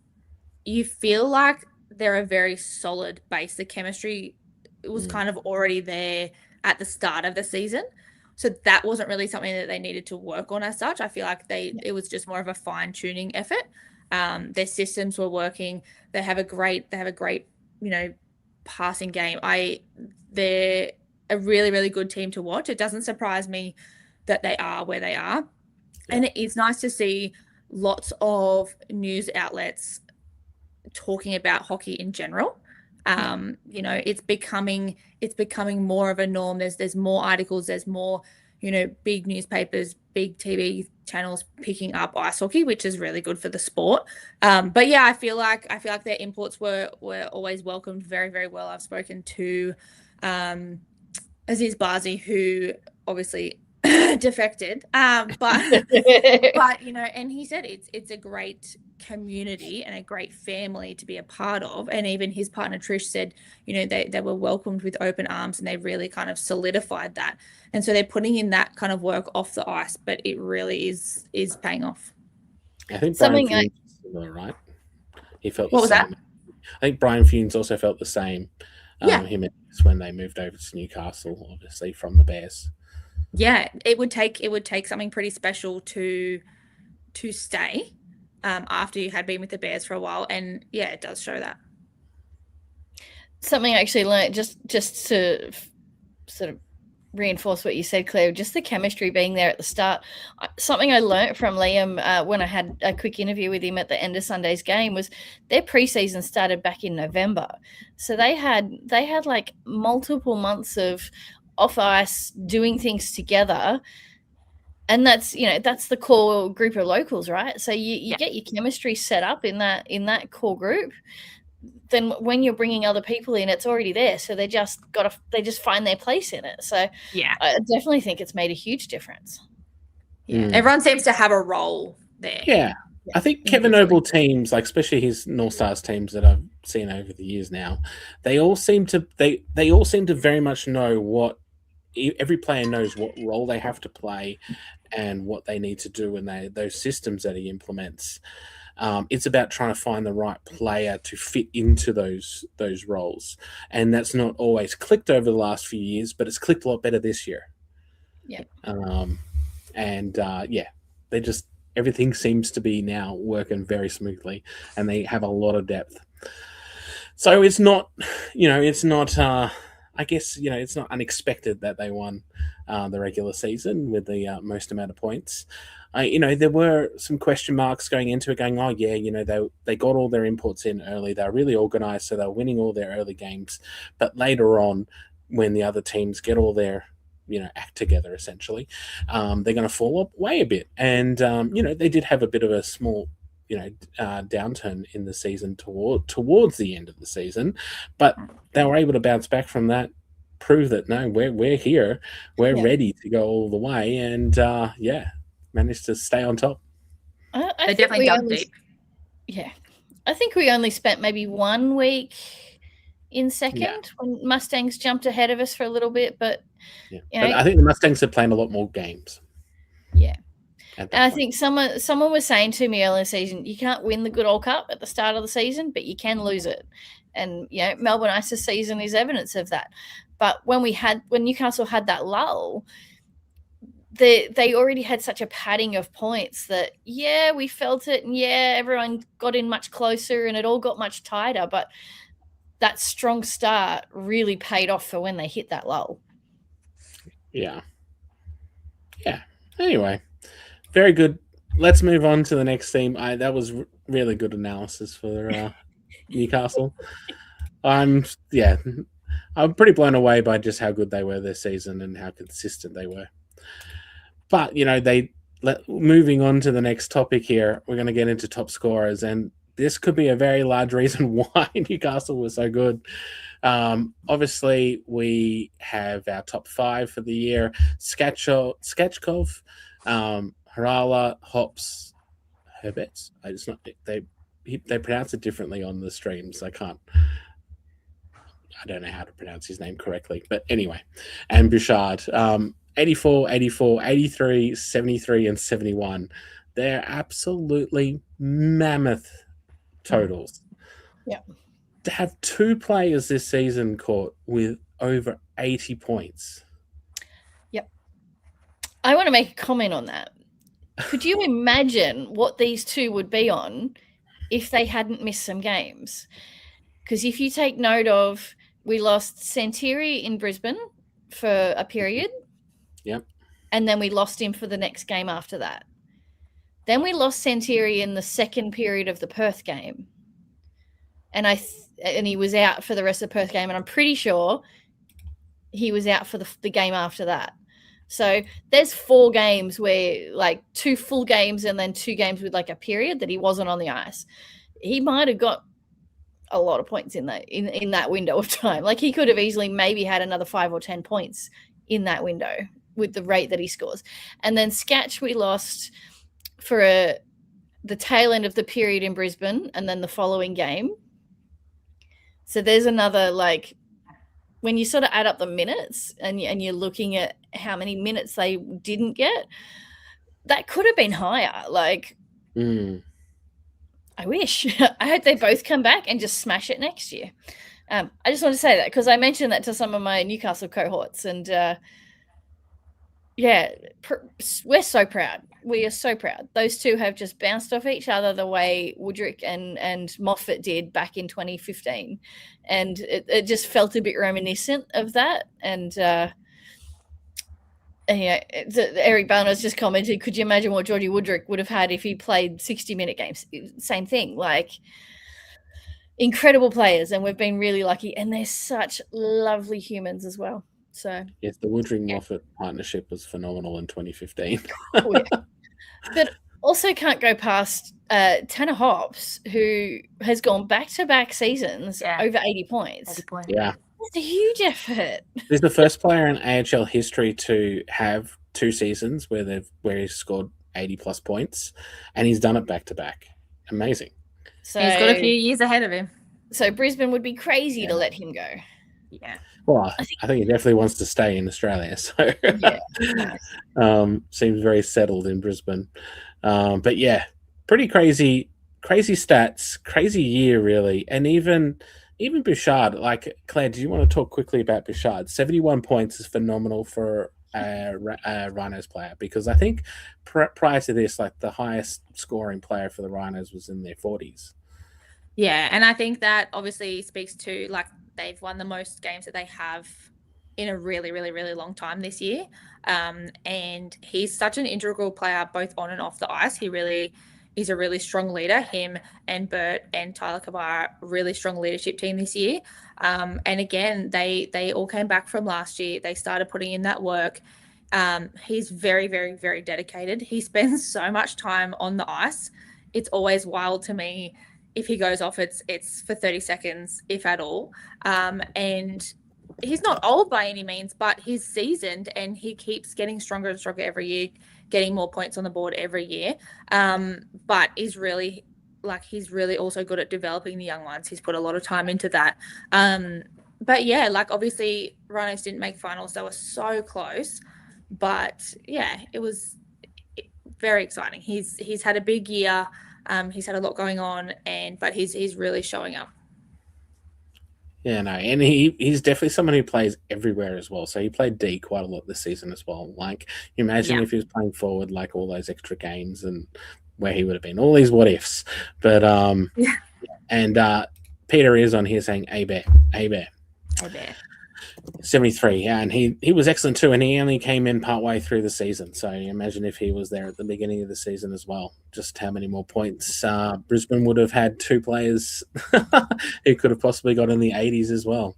you feel like they're a very solid base. The chemistry was kind of already there at the start of the season. So that wasn't really something that they needed to work on as such. I feel like it was just more of a fine-tuning effort. Their systems were working. They have a great, passing game. They're a really, really good team to watch. It doesn't surprise me that they are where they are. Yeah. And it's nice to see lots of news outlets talking about hockey in general. It's becoming more of a norm. There's more articles, there's more, big newspapers, big TV channels picking up ice hockey, which is really good for the sport. But yeah, I feel like their imports were always welcomed very, very well. I've spoken to Aziz Bazi, who obviously defected, but and he said it's a great community and a great family to be a part of. And even his partner Trish said, they were welcomed with open arms, and they really kind of solidified that. And so they're putting in that kind of work off the ice, but it really is paying off. I think Brian Funes was similar, right? He felt what was same. that? I think Brian Funes also felt the same. Yeah. Him and when they moved over to Newcastle, obviously from the Bears. Yeah, it would take something pretty special to stay after you had been with the Bears for a while, and yeah, it does show that. Something I actually learned just to sort of reinforce what you said, Claire, just the chemistry being there at the start. Something I learned from Liam when I had a quick interview with him at the end of Sunday's game was their preseason started back in November, so they had like multiple months of off ice doing things together, and that's the core group of locals, right? So you get your chemistry set up in that core group. Then when you're bringing other people in, it's already there, so they just find their place in it. So yeah, I definitely think it's made a huge difference. Yeah, everyone seems to have a role there. Yeah. I think Kevin Noble teams, like especially his North Stars teams that I've seen over the years now, they all seem to very much know what every player knows what role they have to play and what they need to do, and those systems that he implements. It's about trying to find the right player to fit into those roles, and that's not always clicked over the last few years, but it's clicked a lot better this year. Yeah. They just everything seems to be now working very smoothly, and they have a lot of depth. So it's not, I guess, it's not unexpected that they won the regular season with the most amount of points. There were some question marks going into it, going, oh, yeah, they got all their inputs in early. They're really organized, so they're winning all their early games. But later on, when the other teams get all their, act together, essentially, they're going to fall away a bit. And, they did have a bit of a small downturn in the season towards the end of the season, but they were able to bounce back from that, prove that no, we're here, we're ready to go all the way, and managed to stay on top. They definitely dug deep. Yeah, I think we only spent maybe 1 week in second when Mustangs jumped ahead of us for a little bit, but but I think the Mustangs are playing a lot more games. Yeah. And I think someone was saying to me earlier in the season, you can't win the Good Old Cup at the start of the season, but you can lose it. And Melbourne Ice's season is evidence of that. But when Newcastle had that lull, they already had such a padding of points that we felt it, and everyone got in much closer and it all got much tighter. But that strong start really paid off for when they hit that lull. Yeah. Anyway, very good. Let's move on to the next team. That was really good analysis for Newcastle. I'm pretty blown away by just how good they were this season and how consistent they were. But moving on to the next topic here, we're going to get into top scorers, and this could be a very large reason why Newcastle was so good. Obviously, we have our top 5 for the year: Skachkov, Harala, Hops, Herbets. They pronounce it differently on the streams. I don't know how to pronounce his name correctly, but anyway, and Bouchard, 84, 84, 83, 73, and 71. They're absolutely mammoth totals. Yeah. To have 2 players this season caught with over 80 points. Yep. I want to make a comment on that. Could you imagine what these 2 would be on if they hadn't missed some games? Because if you take note of, we lost Santiri in Brisbane for a period. Yep. And then we lost him for the next game after that. Then we lost Santiri in the second period of the Perth game. And he was out for the rest of the Perth game, and I'm pretty sure he was out for the game after that. So there's 4 games where 2 full games and then 2 games with a period that he wasn't on the ice. He might have got a lot of points in that window of time. He could have easily maybe had another 5 or 10 points in that window with the rate that he scores. And then Skach we lost for the tail end of the period in Brisbane and then the following game. So there's another, when you sort of add up the minutes and you're looking at how many minutes they didn't get, that could have been higher. I wish. I hope they both come back and just smash it next year. I just want to say that because I mentioned that to some of my Newcastle cohorts, and we're so proud. We are so proud. Those 2 have just bounced off each other the way Woodrick and Moffat did back in 2015. And it just felt a bit reminiscent of that. And Eric Barner's just commented, could you imagine what Geordie Woodrick would have had if he played 60-minute games? Same thing. Incredible players, and we've been really lucky. And they're such lovely humans as well. So yes, the Woodring-Moffat partnership was phenomenal in 2015. But also can't go past Tanner Hops, who has gone back-to-back seasons over 80 points. 80 points. Yeah. That's a huge effort. He's the first player in AHL history to have 2 seasons where he's scored 80-plus points, and he's done it back-to-back. Amazing. So he's got a few years ahead of him. So Brisbane would be crazy to let him go. Yeah. Well, I think he definitely wants to stay in Australia. So seems very settled in Brisbane. But yeah, pretty crazy stats, crazy year really. And even Bouchard, Claire, do you want to talk quickly about Bouchard? 71 points is phenomenal for a Rhinos player, because I think prior to this, the highest scoring player for the Rhinos was in their 40s. Yeah, and I think that obviously speaks to they've won the most games that they have in a really, really, really long time this year. And he's such an integral player both on and off the ice. He really is a really strong leader. Him and Bert and Tyler Kavar, really strong leadership team this year. And again, they all came back from last year. They started putting in that work. He's very, very, very dedicated. He spends so much time on the ice. it's always wild to me. If he goes off, it's for 30 seconds, if at all. And he's not old by any means, but he's seasoned and he keeps getting stronger and stronger every year, getting more points on the board every year. But he's really also good at developing the young ones. He's put a lot of time into that. But yeah, like obviously Rhinos didn't make finals. They were so close. But yeah, it was very exciting. He's had a big year. He's had a lot going on, but he's really showing up. Yeah, no, and he's definitely someone who plays everywhere as well. So he played D quite a lot this season as well. Like, you imagine if he was playing forward, like all those extra games and where he would have been. All these what ifs. But and Peter is on here saying A Bear. 73, yeah, and he was excellent too, and he only came in partway through the season. So imagine if he was there at the beginning of the season as well. Just how many more points Brisbane would have had 2 players who could have possibly got in the 80s as well.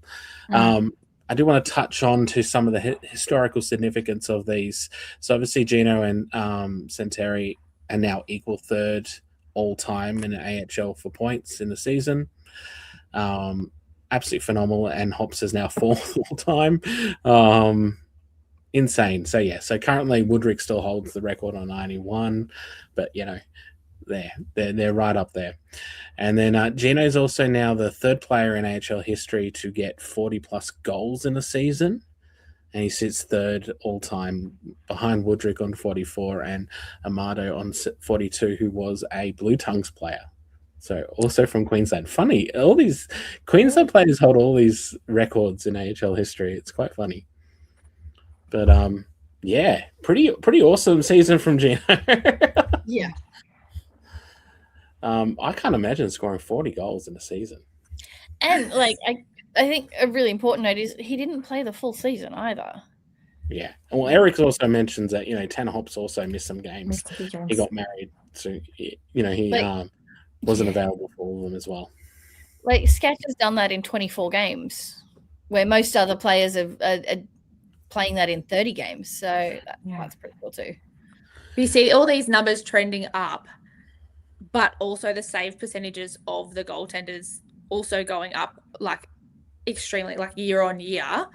I do want to touch on to some of the historical significance of these. So obviously Gino and Santeri are now equal third all time in the AHL for points in the season. Absolutely phenomenal, and Hops is now 4th all time. Insane. So yeah, so currently Woodrick still holds the record on 91, but you know, they're right up there. And then Gino's also now the 3rd player in AHL history to get 40 plus goals in a season, and he sits 3rd all time behind Woodrick on 44 and Amado on 42, who was a Blue Tongues player. So also from Queensland. Funny, all these Queensland players hold all these records in AHL history. It's quite funny. But yeah, pretty awesome season from Gino. Yeah. I can't imagine scoring 40 goals in a season. And like I think a really important note is he didn't play the full season either. Yeah. Well, Eric also mentions that, Tanner Hops also missed some games. He got married, so he wasn't available for all of them as well. Like Sketch has done that in 24 games, where most other players are playing that in 30 games. So that's pretty cool too. You see all these numbers trending up, but also the save percentages of the goaltenders also going up like extremely, like year on year.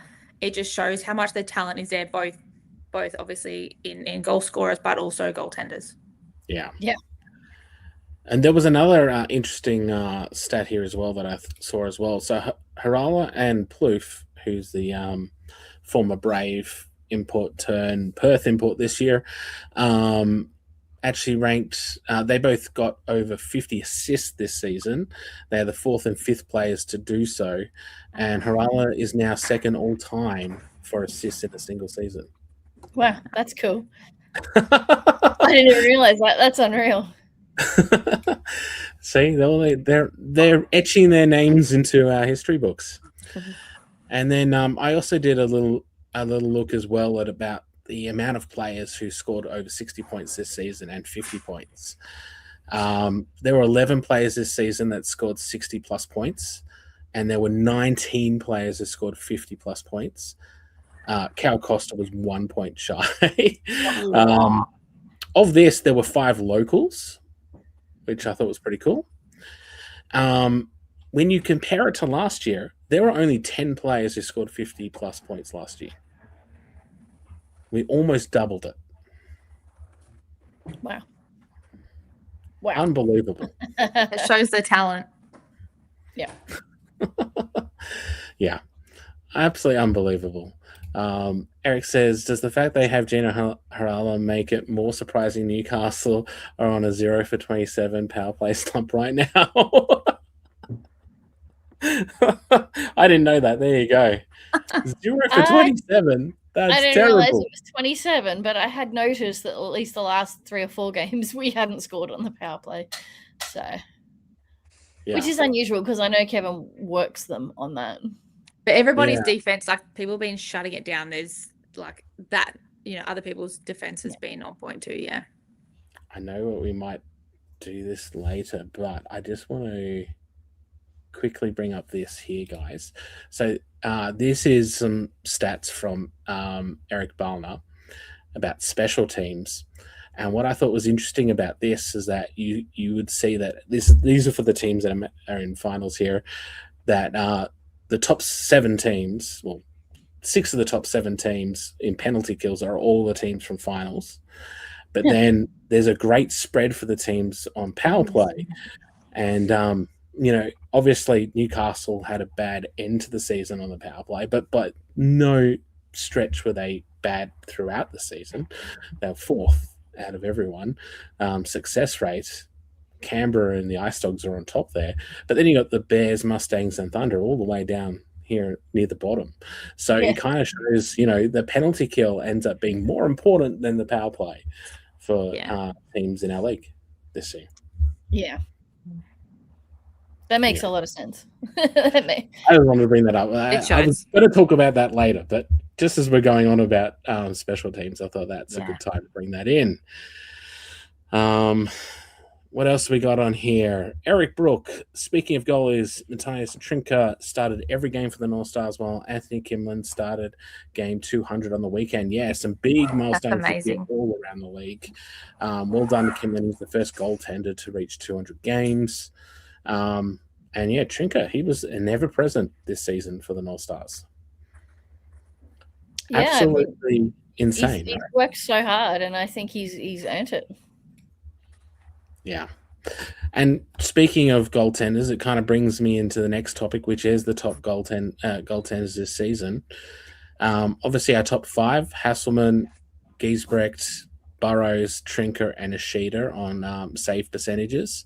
It just shows how much the talent is there, both obviously in goal scorers, but also goaltenders. Yeah. Yeah. And there was another interesting stat here as well that I saw as well. So Harala and Plouffe, who's the former Brave import turn Perth import this year, actually ranked, they both got over 50 assists this season. They're the 4th and 5th players to do so. And Harala is now 2nd all time for assists in a single season. Wow, that's cool. I didn't even realize that. That's unreal. See, they're etching their names into our history books. And then I also did a little look as well at about the amount of players who scored over 60 points this season and 50 points. There were 11 players this season that scored 60 plus points, and there were 19 players who scored 50 plus points. Cal Costa was 1 point shy. Of this, there were 5 locals, which I thought was pretty cool. When you compare it to last year, there were only 10 players who scored 50 plus points last year. We almost doubled it. Wow. Unbelievable. It shows the talent. Yeah. Yeah. Absolutely unbelievable. Eric says, does the fact they have Gino Harala make it more surprising Newcastle are on a 0 for 27 power play slump right now? I didn't know that. There you go. 0 for 27. That's I didn't terrible. realize it was 27, but I had noticed that at least the last 3 or 4 games we hadn't scored on the power play. So, which is unusual because I know Kevin works them on that. But everybody's defense, like people been shutting it down. There's like that, other people's defense has been on point too. Yeah. I know we might do this later, but I just want to quickly bring up this here, guys. So this is some stats from Eric Balner about special teams. And what I thought was interesting about this is that you would see that these are for the teams that are in finals here, that the top 7 teams, well, 6 of the top 7 teams in penalty kills are all the teams from finals. But then there's a great spread for the teams on power play. And, obviously Newcastle had a bad end to the season on the power play, but no stretch were they bad throughout the season. They were 4th out of everyone. Success rate, Canberra and the Ice Dogs are on top there. But then you got the Bears, Mustangs, and Thunder all the way down here near the bottom. So it kind of shows, the penalty kill ends up being more important than the power play for teams in our league this year. Yeah. That makes a lot of sense. I just wanted to bring that up. I was going to talk about that later, but just as we're going on about special teams, I thought that's a good time to bring that in. What else we got on here? Eric Brook. Speaking of goalies, Matthias Trinka started every game for the North Stars, while Anthony Kimlin started game 200 on the weekend. Yeah, some big milestones all around the league. Well done to Kimlin. He's the first goaltender to reach 200 games. And Trinka, he was never present this season for the North Stars. Yeah, absolutely insane. He's worked so hard, and I think he's earned it. Yeah. And speaking of goaltenders, it kind of brings me into the next topic, which is the top goaltenders this season. Obviously, our top 5, Hasselman, Giesbrecht, Burrows, Trinka, and Ishida on save percentages.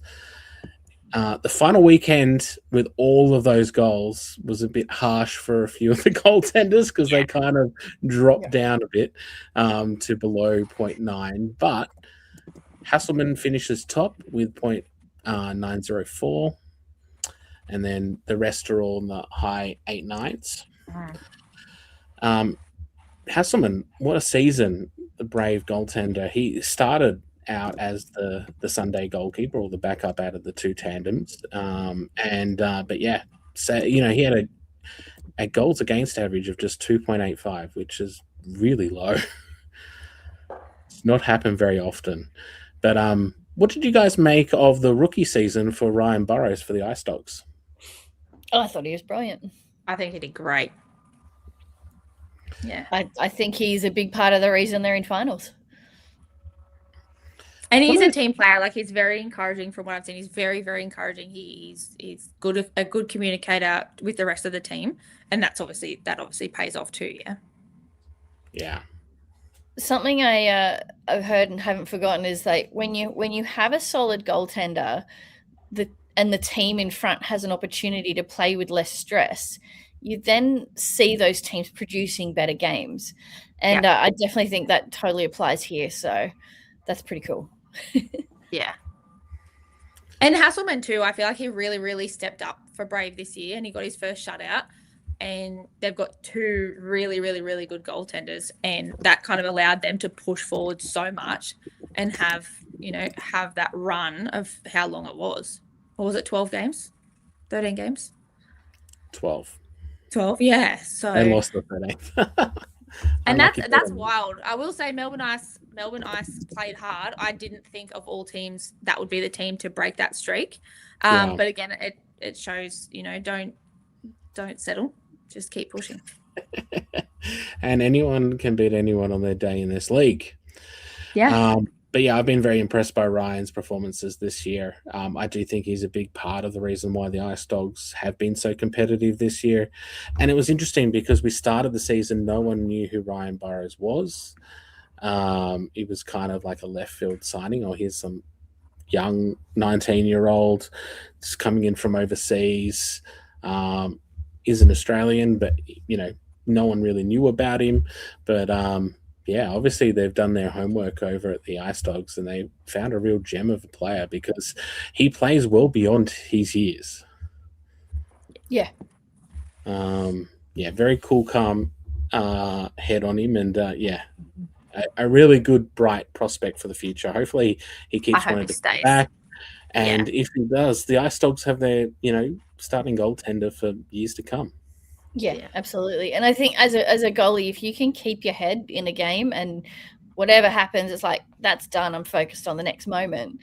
The final weekend with all of those goals was a bit harsh for a few of the goaltenders because they kind of dropped down a bit to below 0.9. But Hasselman finishes top with 0.904, and then the rest are all in the high 8.9s. Hasselman, what a season, the brave goaltender. He started out as the Sunday goalkeeper, or the backup out of the 2 tandems. He had a goals against average of just 2.85, which is really low. It's not happened very often. But what did you guys make of the rookie season for Ryan Burrows for the Ice Dogs? Oh, I thought he was brilliant. I think he did great. Yeah. I think he's a big part of the reason they're in finals. And he's a team player. Like, he's very encouraging from what I've seen. He's very, very encouraging. He's a good communicator with the rest of the team. And that obviously pays off too, yeah. Yeah. Something I've heard and haven't forgotten is like when you have a solid goaltender, and the team in front has an opportunity to play with less stress, you then see those teams producing better games. And I definitely think that totally applies here. So that's pretty cool. Yeah. And Hasselman too, I feel like he really, really stepped up for Brave this year, and he got his first shutout. And they've got 2 really, really, really good goaltenders, and that kind of allowed them to push forward so much and have that run of how long it was. Or was it 12 games? 13 games? 12, yeah. So they lost the 13th. And that's wild. I will say Melbourne Ice played hard. I didn't think of all teams that would be the team to break that streak. But again, it shows, don't settle. Just keep pushing. And anyone can beat anyone on their day in this league. Yeah. But I've been very impressed by Ryan's performances this year. I do think he's a big part of the reason why the Ice Dogs have been so competitive this year. And it was interesting because we started the season, no one knew who Ryan Burrows was. He was kind of like a left field signing, or here's some young 19-year-old just coming in from overseas. Is an Australian, but no one really knew about him. But obviously they've done their homework over at the Ice Dogs, and they found a real gem of a player because he plays well beyond his years. Yeah. Very cool, calm head on him, and a really good, bright prospect for the future. Hopefully he keeps wanting to come back. And if he does, the Ice Dogs have their, starting goaltender for years to come. Yeah, absolutely. And I think as a goalie, if you can keep your head in a game and whatever happens, it's like, that's done. I'm focused on the next moment.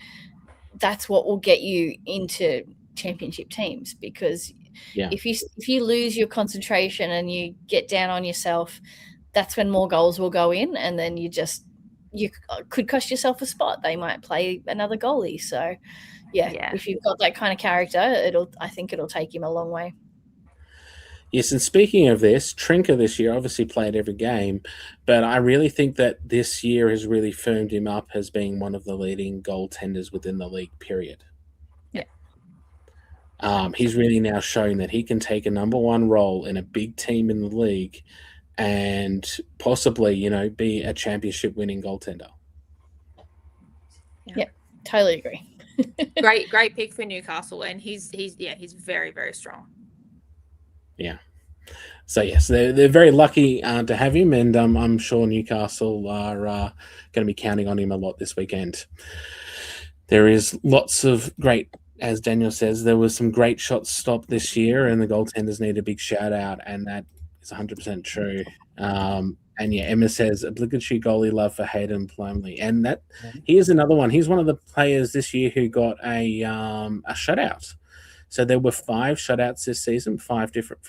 That's what will get you into championship teams, because if you lose your concentration and you get down on yourself, that's when more goals will go in, and then you could cost yourself a spot. They might play another goalie. So if you've got that kind of character, I think it'll take him a long way. Yes, and speaking of this, Trinker this year obviously played every game, but I really think that this year has really firmed him up as being one of the leading goaltenders within the league, period. He's really now shown that he can take a number one role in a big team in the league and possibly, be a championship winning goaltender. Yeah, totally agree. Great pick for Newcastle, and he's very, very strong. Yeah. So yes, they're very lucky to have him, and I'm sure Newcastle are going to be counting on him a lot this weekend. There is lots of great, as Daniel says, there was some great shots stopped this year, and the goaltenders need a big shout out, and that is 100% true. And Emma says obligatory goalie love for Hayden Plumley, and that here's another one. He's one of the players this year who got a shutout. So there were 5 shutouts this season, 5 different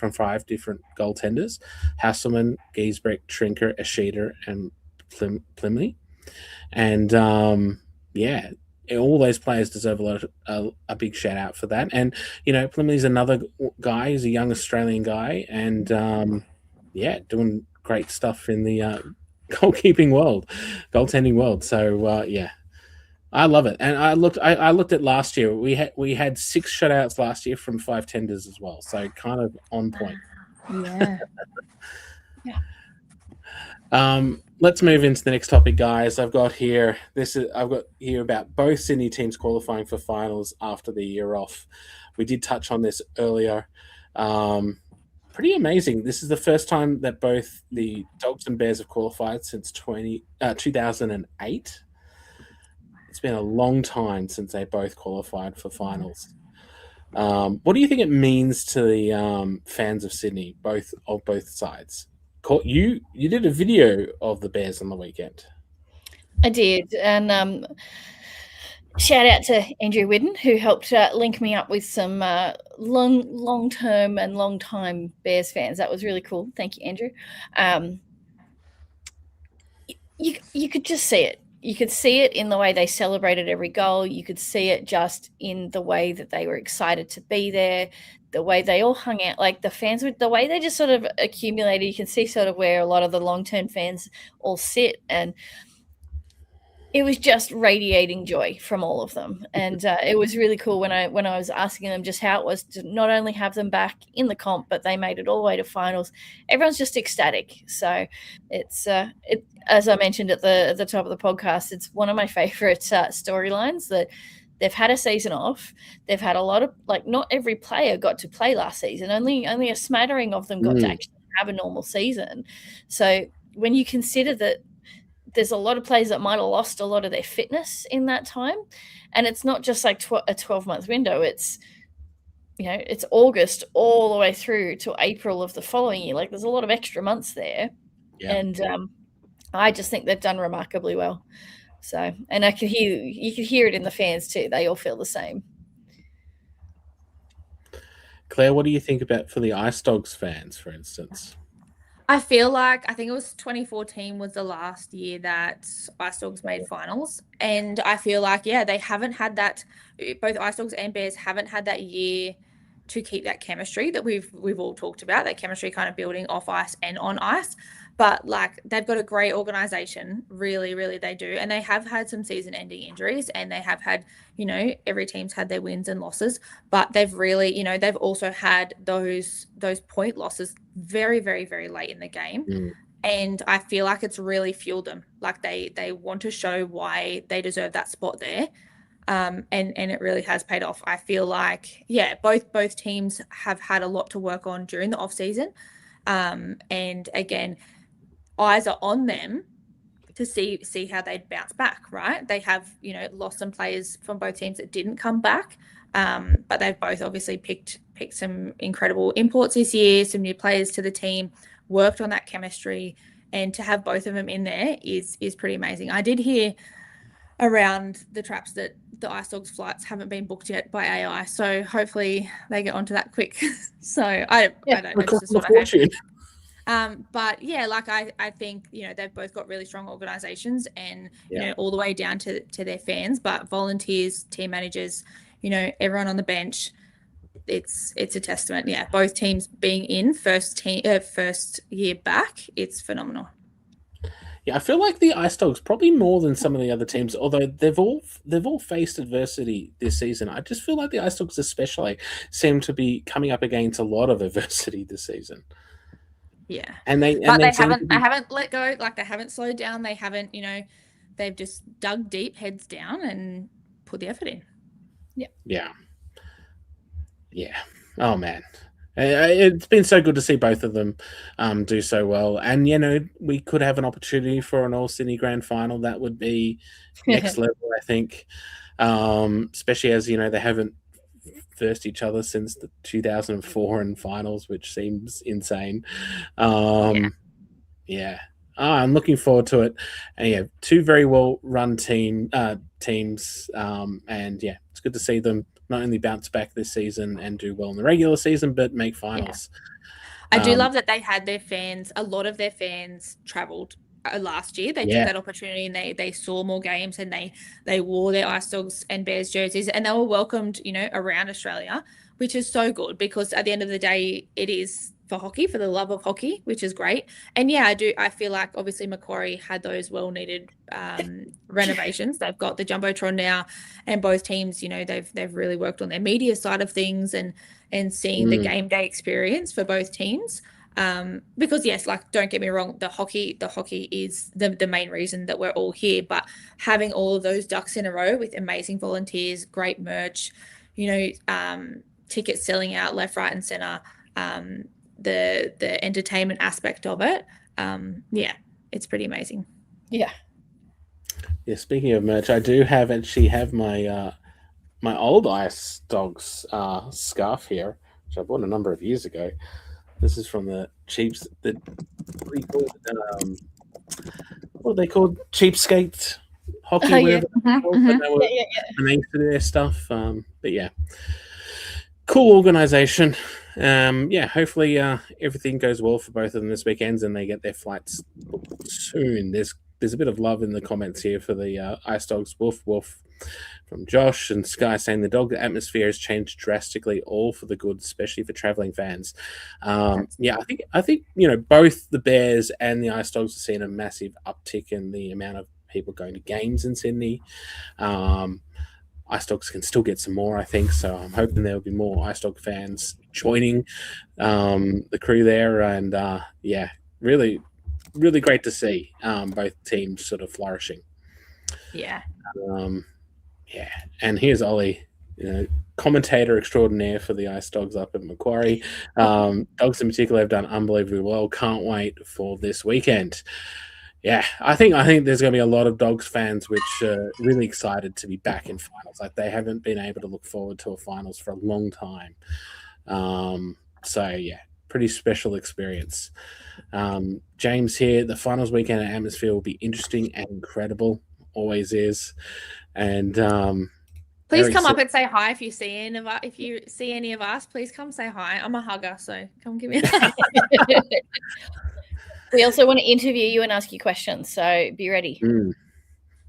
goaltenders: Hasselman, Giesbrecht, Trinker, Ashita, and Plumley. And all those players deserve a big shout out for that. And Plumley's another guy. He's a young Australian guy, and doing great stuff in the goaltending world. So I love it. And I looked at last year. We had 6 shutouts last year from 5 tenders as well. So kind of on point. Yeah. Let's move into the next topic, guys. I've got here about both Sydney teams qualifying for finals after the year off. We did touch on this earlier. Pretty amazing. This is the first time that both the Dogs and Bears have qualified since 2008. It's been a long time since they both qualified for finals. What do you think it means to the fans of Sydney, both sides? You did a video of the Bears on the weekend. I did, and shout out to Andrew Whidden, who helped link me up with some long-term and long-time Bears fans. That was really cool. Thank you, Andrew. You could just see it. You could see it in the way they celebrated every goal. You could see it just in the way that they were excited to be there, the way they all hung out, like the fans, the way they just sort of accumulated. You can see sort of where a lot of the long-term fans all sit, and it was just radiating joy from all of them. And it was really cool when I was asking them just how it was to not only have them back in the comp, but they made it all the way to finals. Everyone's just ecstatic. So it's as I mentioned at the top of the podcast, it's one of my favorite storylines that they've had a season off. They've had a lot of, not every player got to play last season. Only a smattering of them got to actually have a normal season. So when you consider that there's a lot of players that might have lost a lot of their fitness in that time, and it's not just like a 12-month window. It's it's August all the way through to April of the following year. Like, there's a lot of extra months there, and I just think they've done remarkably well. So, and you could hear it in the fans too. They all feel the same. Claire, what do you think about for the Ice Dogs fans, for instance? I feel like, I think it was 2014 was the last year that Ice Dogs made finals. And I feel like, they haven't had that, both Ice Dogs and Bears haven't had that year to keep that chemistry that we've all talked about, that chemistry kind of building off ice and on ice. But they've got a great organization, really, really they do. And they have had some season-ending injuries, and they have had, every team's had their wins and losses, but they've really, they've also had those point losses very, very, very late in the game. And I feel like it's really fueled them. Like they want to show why they deserve that spot there. And it really has paid off. I feel like, both teams have had a lot to work on during the off season. And again, eyes are on them to see how they'd bounce back, right? They have, lost some players from both teams that didn't come back. But they've both obviously picked some incredible imports this year, some new players to the team, worked on that chemistry. and to have both of them in there is pretty amazing. I did hear around the traps that the Ice Dogs flights haven't been booked yet by AI, so hopefully they get onto that quick. So I don't know, it's just what I heard. But yeah, like I think, you know, they've both got really strong organizations, and you know, all the way down to their fans, but volunteers, team managers, you know, everyone on the bench. It's a testament. Yeah, both teams being in first year back, it's phenomenal. Yeah, I feel like the Ice Dogs probably more than some of the other teams, although they've all faced adversity this season. I just feel like the Ice Dogs especially seem to be coming up against a lot of adversity this season. Yeah, and they haven't let go. Like, they haven't slowed down. They haven't, you know, they've just dug deep, heads down, and put the effort in. Yeah. Oh man. It's been so good to see both of them do so well, and you know, we could have an opportunity for an All Sydney Grand Final. That would be next level, I think, especially as you know, they haven't versed each other since the 2004 in finals, which seems insane. Yeah. I'm looking forward to it. And yeah, two very well run teams, and yeah, it's good to see them not only bounce back this season and do well in the regular season, but make finals. I do love that they had their fans. A lot of their fans travelled last year. They took that opportunity, and they saw more games, and they wore their Ice Dogs and Bears jerseys, and they were welcomed, you know, around Australia, which is so good, because at the end of the day, it is for hockey, for the love of hockey, which is great. And yeah, I feel like obviously Macquarie had those well-needed renovations. They've got the Jumbotron now, and both teams, you know, they've really worked on their media side of things, and seeing the game day experience for both teams. Because yes, like, don't get me wrong, the hockey is the main reason that we're all here, but having all of those ducks in a row with amazing volunteers, great merch, you know, tickets selling out left, right, and center, the entertainment aspect of it, yeah, it's pretty amazing. Yeah. Speaking of merch, I do have my my old Ice Dogs scarf here, which I bought a number of years ago. This is from the what are they called? Cheapskate hockey, whatever. Names for their stuff. But yeah, cool organization. Hopefully everything goes well for both of them this weekend, and they get their flights soon. There's a bit of love in the comments here for the Ice Dogs. Woof woof from Josh and Sky, saying the dog atmosphere has changed drastically, all for the good, especially for traveling fans. I think you know, both the Bears and the Ice Dogs have seen a massive uptick in the amount of people going to games in Sydney. Ice Dogs can still get some more, I think, so I'm hoping there'll be more Ice Dog fans joining the crew there, and really, really great to see both teams sort of flourishing. And here's Ollie, you know, commentator extraordinaire for the Ice Dogs up at Macquarie. Dogs in particular have done unbelievably well. Can't wait for this weekend. Yeah, I think there's going to be a lot of Dogs fans which are really excited to be back in finals. Like, they haven't been able to look forward to a finals for a long time. So yeah, pretty special experience. James here, the finals weekend atmosphere will be interesting and incredible. Always is. And please come up and say hi if you see any of us. If you see any of us, please come say hi. I'm a hugger, so come give me a hug. We also want to interview you and ask you questions, so be ready.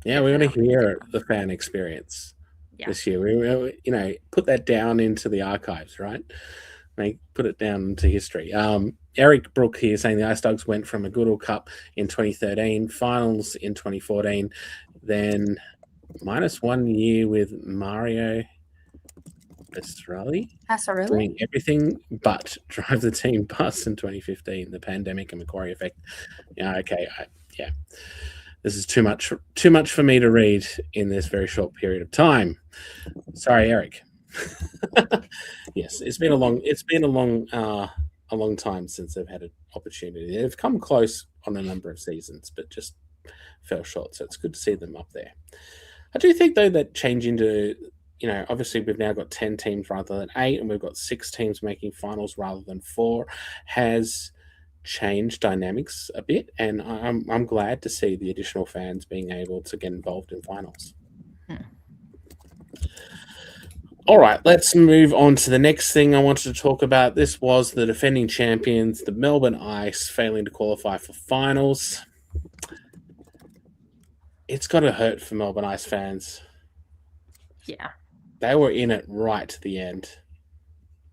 Yeah, we want to hear the fan experience this year. We you know, put that down into the archives, right? Put it down into history. Eric Brook here saying the Ice Dogs went from a Goodall Cup in 2013, finals in 2014, then -1 year with Mario Pastorelli doing everything but drive the team bus in 2015, the pandemic and Macquarie effect. This is too much for me to read in this very short period of time. Sorry, Eric. Yes, it's been a long time since they've had an opportunity. They've come close on a number of seasons, but just fell short. So it's good to see them up there. I do think, though, that changing to, you know, obviously we've now got 10 teams rather than 8, and we've got 6 teams making finals rather than 4, has change dynamics a bit, and I'm glad to see the additional fans being able to get involved in finals. All right, let's move on to the next thing I wanted to talk about. This was the defending champions, the Melbourne Ice, failing to qualify for finals. It's got to hurt for Melbourne Ice fans. Yeah. They were in it right to the end.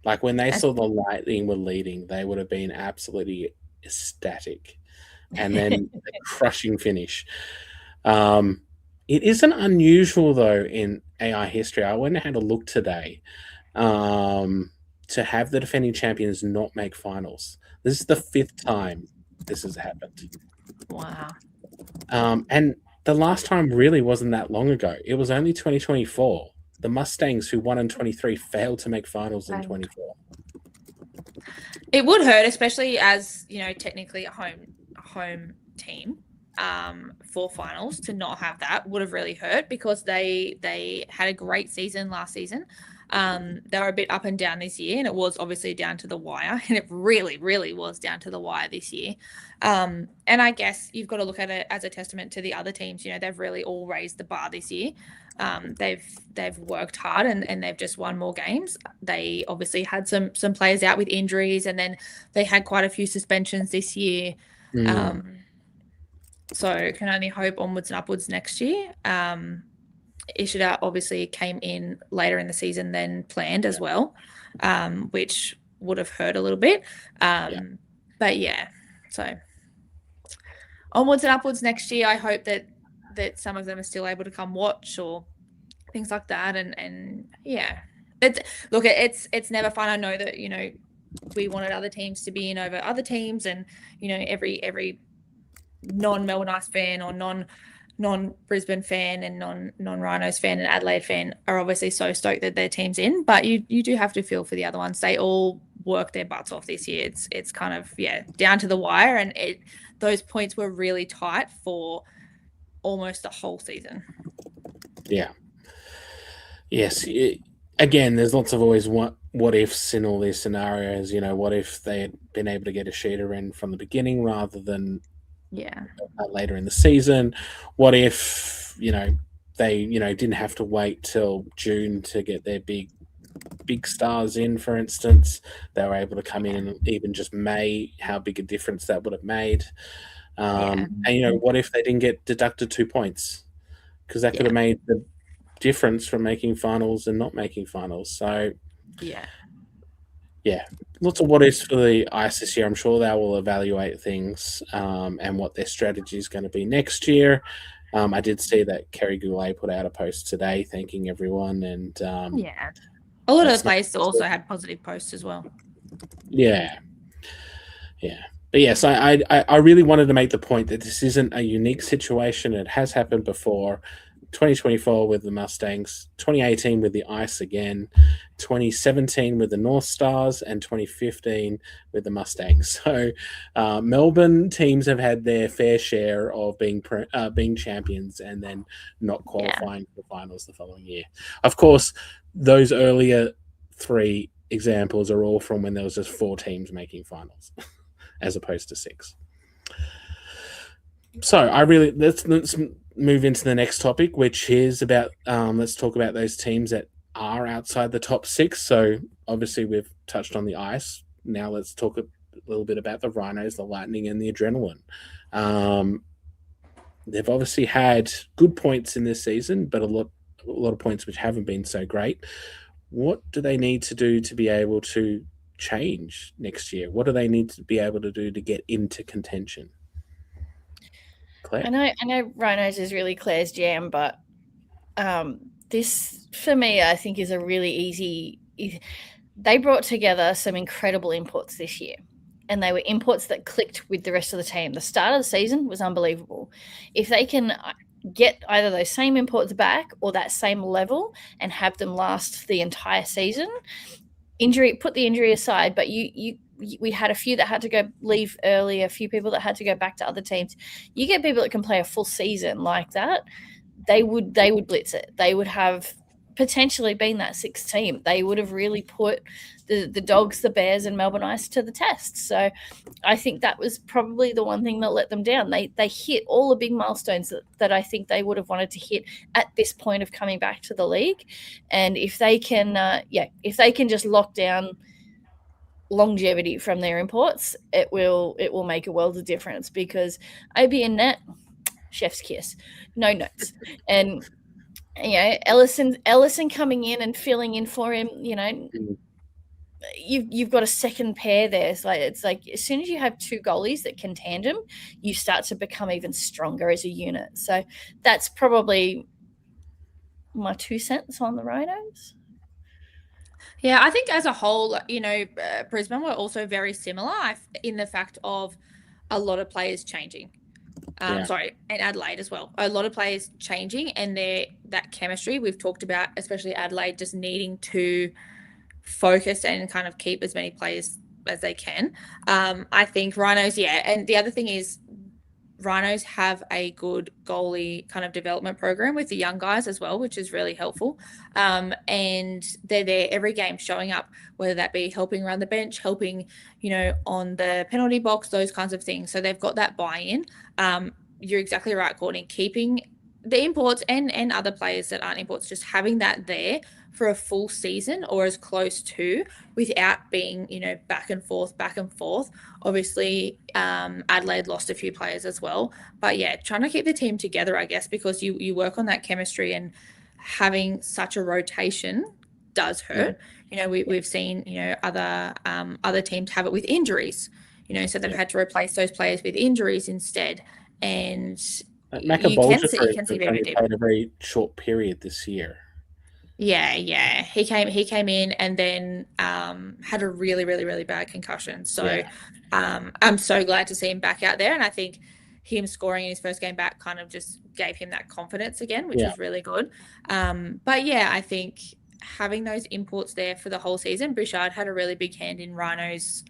Like when they saw the Lightning were leading, they would have been absolutely ecstatic. And then the crushing finish. It isn't unusual, though, in AI history. I went and had a look today to have the defending champions not make finals. This is the 5th time this has happened. Wow. And the last time really wasn't that long ago. It was only 2024. The Mustangs, who won in 23, failed to make finals in 24. It would hurt, especially as, technically a home team for finals, to not have that would have really hurt, because they had a great season last season. They were a bit up and down this year, and it was obviously down to the wire, and it really, really was down to the wire this year. And I guess you've got to look at it as a testament to the other teams. They've really all raised the bar this year. They've worked hard, and they've just won more games. They obviously had some players out with injuries, and then they had quite a few suspensions this year. So can only hope onwards and upwards next year. Ishida obviously came in later in the season than planned as well, which would have hurt a little bit. But yeah, so onwards and upwards next year. I hope that some of them are still able to come watch or things like that. And yeah, it's never fun. I know that, we wanted other teams to be in over other teams, and, every non-Melbourne Ice fan or non-Brisbane fan and non-Rhinos fan and Adelaide fan are obviously so stoked that their team's in, but you do have to feel for the other ones. They all work their butts off this year. It's kind of, down to the wire, and those points were really tight for almost the whole season. Yeah. Yes. Again, there's lots of always what ifs in all these scenarios. What if they had been able to get a sheeter in from the beginning rather than later in the season? What if they didn't have to wait till June to get their big stars in, for instance? They were able to come in even just May. How big a difference that would have made. And what if they didn't get deducted 2 points? Because that could have made the difference from making finals and not making finals. So lots of what ifs for the Ice this year. I'm sure they will evaluate things and what their strategy is going to be next year. I did see that Kerry Goulet put out a post today thanking everyone, and a lot of the players also had positive posts as well. But yes, I really wanted to make the point that this isn't a unique situation. It has happened before. 2024 with the Mustangs, 2018 with the Ice again, 2017 with the North Stars, and 2015 with the Mustangs. So Melbourne teams have had their fair share of being champions and then not qualifying for the finals the following year. Of course, those earlier 3 examples are all from when there was just 4 teams making finals as opposed to 6. So let's move into the next topic, which is about let's talk about those teams that are outside the top 6. So obviously we've touched on the Ice. Now let's talk a little bit about the Rhinos, the Lightning, and the Adrenaline. They've obviously had good points in this season, but a lot of points which haven't been so great. What do they need to do to be able to change next year? What do they need to be able to do to get into contention? Claire? I know Rhinos is really Claire's jam, but this, for me, I think is a really easy. They brought together some incredible inputs this year, and they were inputs that clicked with the rest of the team. The start of the season was unbelievable. If they can get either those same inputs back or that same level and have them last the entire season, put the injury aside, but we had a few that had to leave early, a few people that had to go back to other teams. You get people that can play a full season like that, they would blitz it. They would have potentially been that sixth team. They would have really put the Dogs, the Bears, and Melbourne Ice to the test. So I think that was probably the one thing that let them down. They hit all the big milestones that I think they would have wanted to hit at this point of coming back to the league. And if they can, if they can just lock down longevity from their imports, it will make a world of difference, because AB and net, chef's kiss, no notes. And Ellison coming in and filling in for him, you've got a second pair there. It's like as soon as you have two goalies that can tandem, you start to become even stronger as a unit. So that's probably my 2 cents on the Rhinos. Yeah, I think as a whole, Brisbane were also very similar in the fact of a lot of players changing. And Adelaide as well. A lot of players changing, and that chemistry we've talked about, especially Adelaide, just needing to focus and kind of keep as many players as they can. I think Rhinos, and the other thing is Rhinos have a good goalie kind of development program with the young guys as well, which is really helpful. And they're there every game showing up, whether that be helping around the bench, helping, on the penalty box, those kinds of things. So they've got that buy-in. You're exactly right, Courtney, keeping the imports and other players that aren't imports, just having that there for a full season or as close to, without being, back and forth. Obviously, Adelaide lost a few players as well. But yeah, trying to keep the team together, I guess, because you work on that chemistry, and having such a rotation does hurt. Yeah. We've seen, other teams have it with injuries, so they've had to replace those players with injuries instead. And you can see very deep. Played a very short period this year. Yeah. He came in and then had a really, really, really bad concussion. So I'm so glad to see him back out there. And I think him scoring in his first game back kind of just gave him that confidence again, which was really good. But yeah, I think having those imports there for the whole season, Bouchard had a really big hand in Rhinos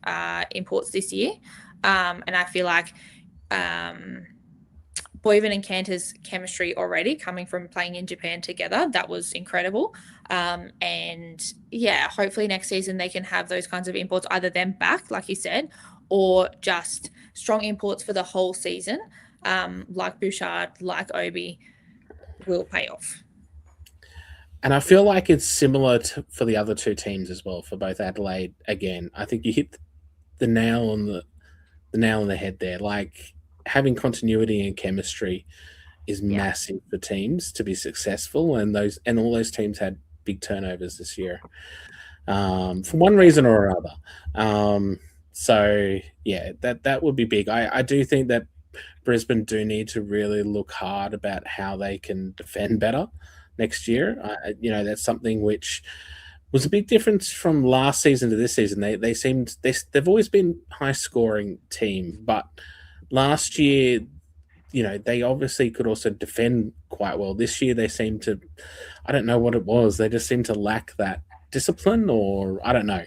imports this year. And I feel like Boyven and Cantor's chemistry already coming from playing in Japan together, that was incredible. And yeah, hopefully next season they can have those kinds of imports, either them back, like you said, or just strong imports for the whole season, like Bouchard, like Obi, will pay off. And I feel like it's similar for the other two teams as well, for both Adelaide. Again, I think you hit the nail on the head there. Like, having continuity and chemistry is massive for teams to be successful, and all those teams had big turnovers this year, for one reason or another. So yeah, that would be big. I do think that Brisbane do need to really look hard about how they can defend better next year. That's something which was a big difference from last season to this season. They've always been high scoring team, but last year, they obviously could also defend quite well. This year, they seem to, I don't know what it was. They just seem to lack that discipline, or I don't know.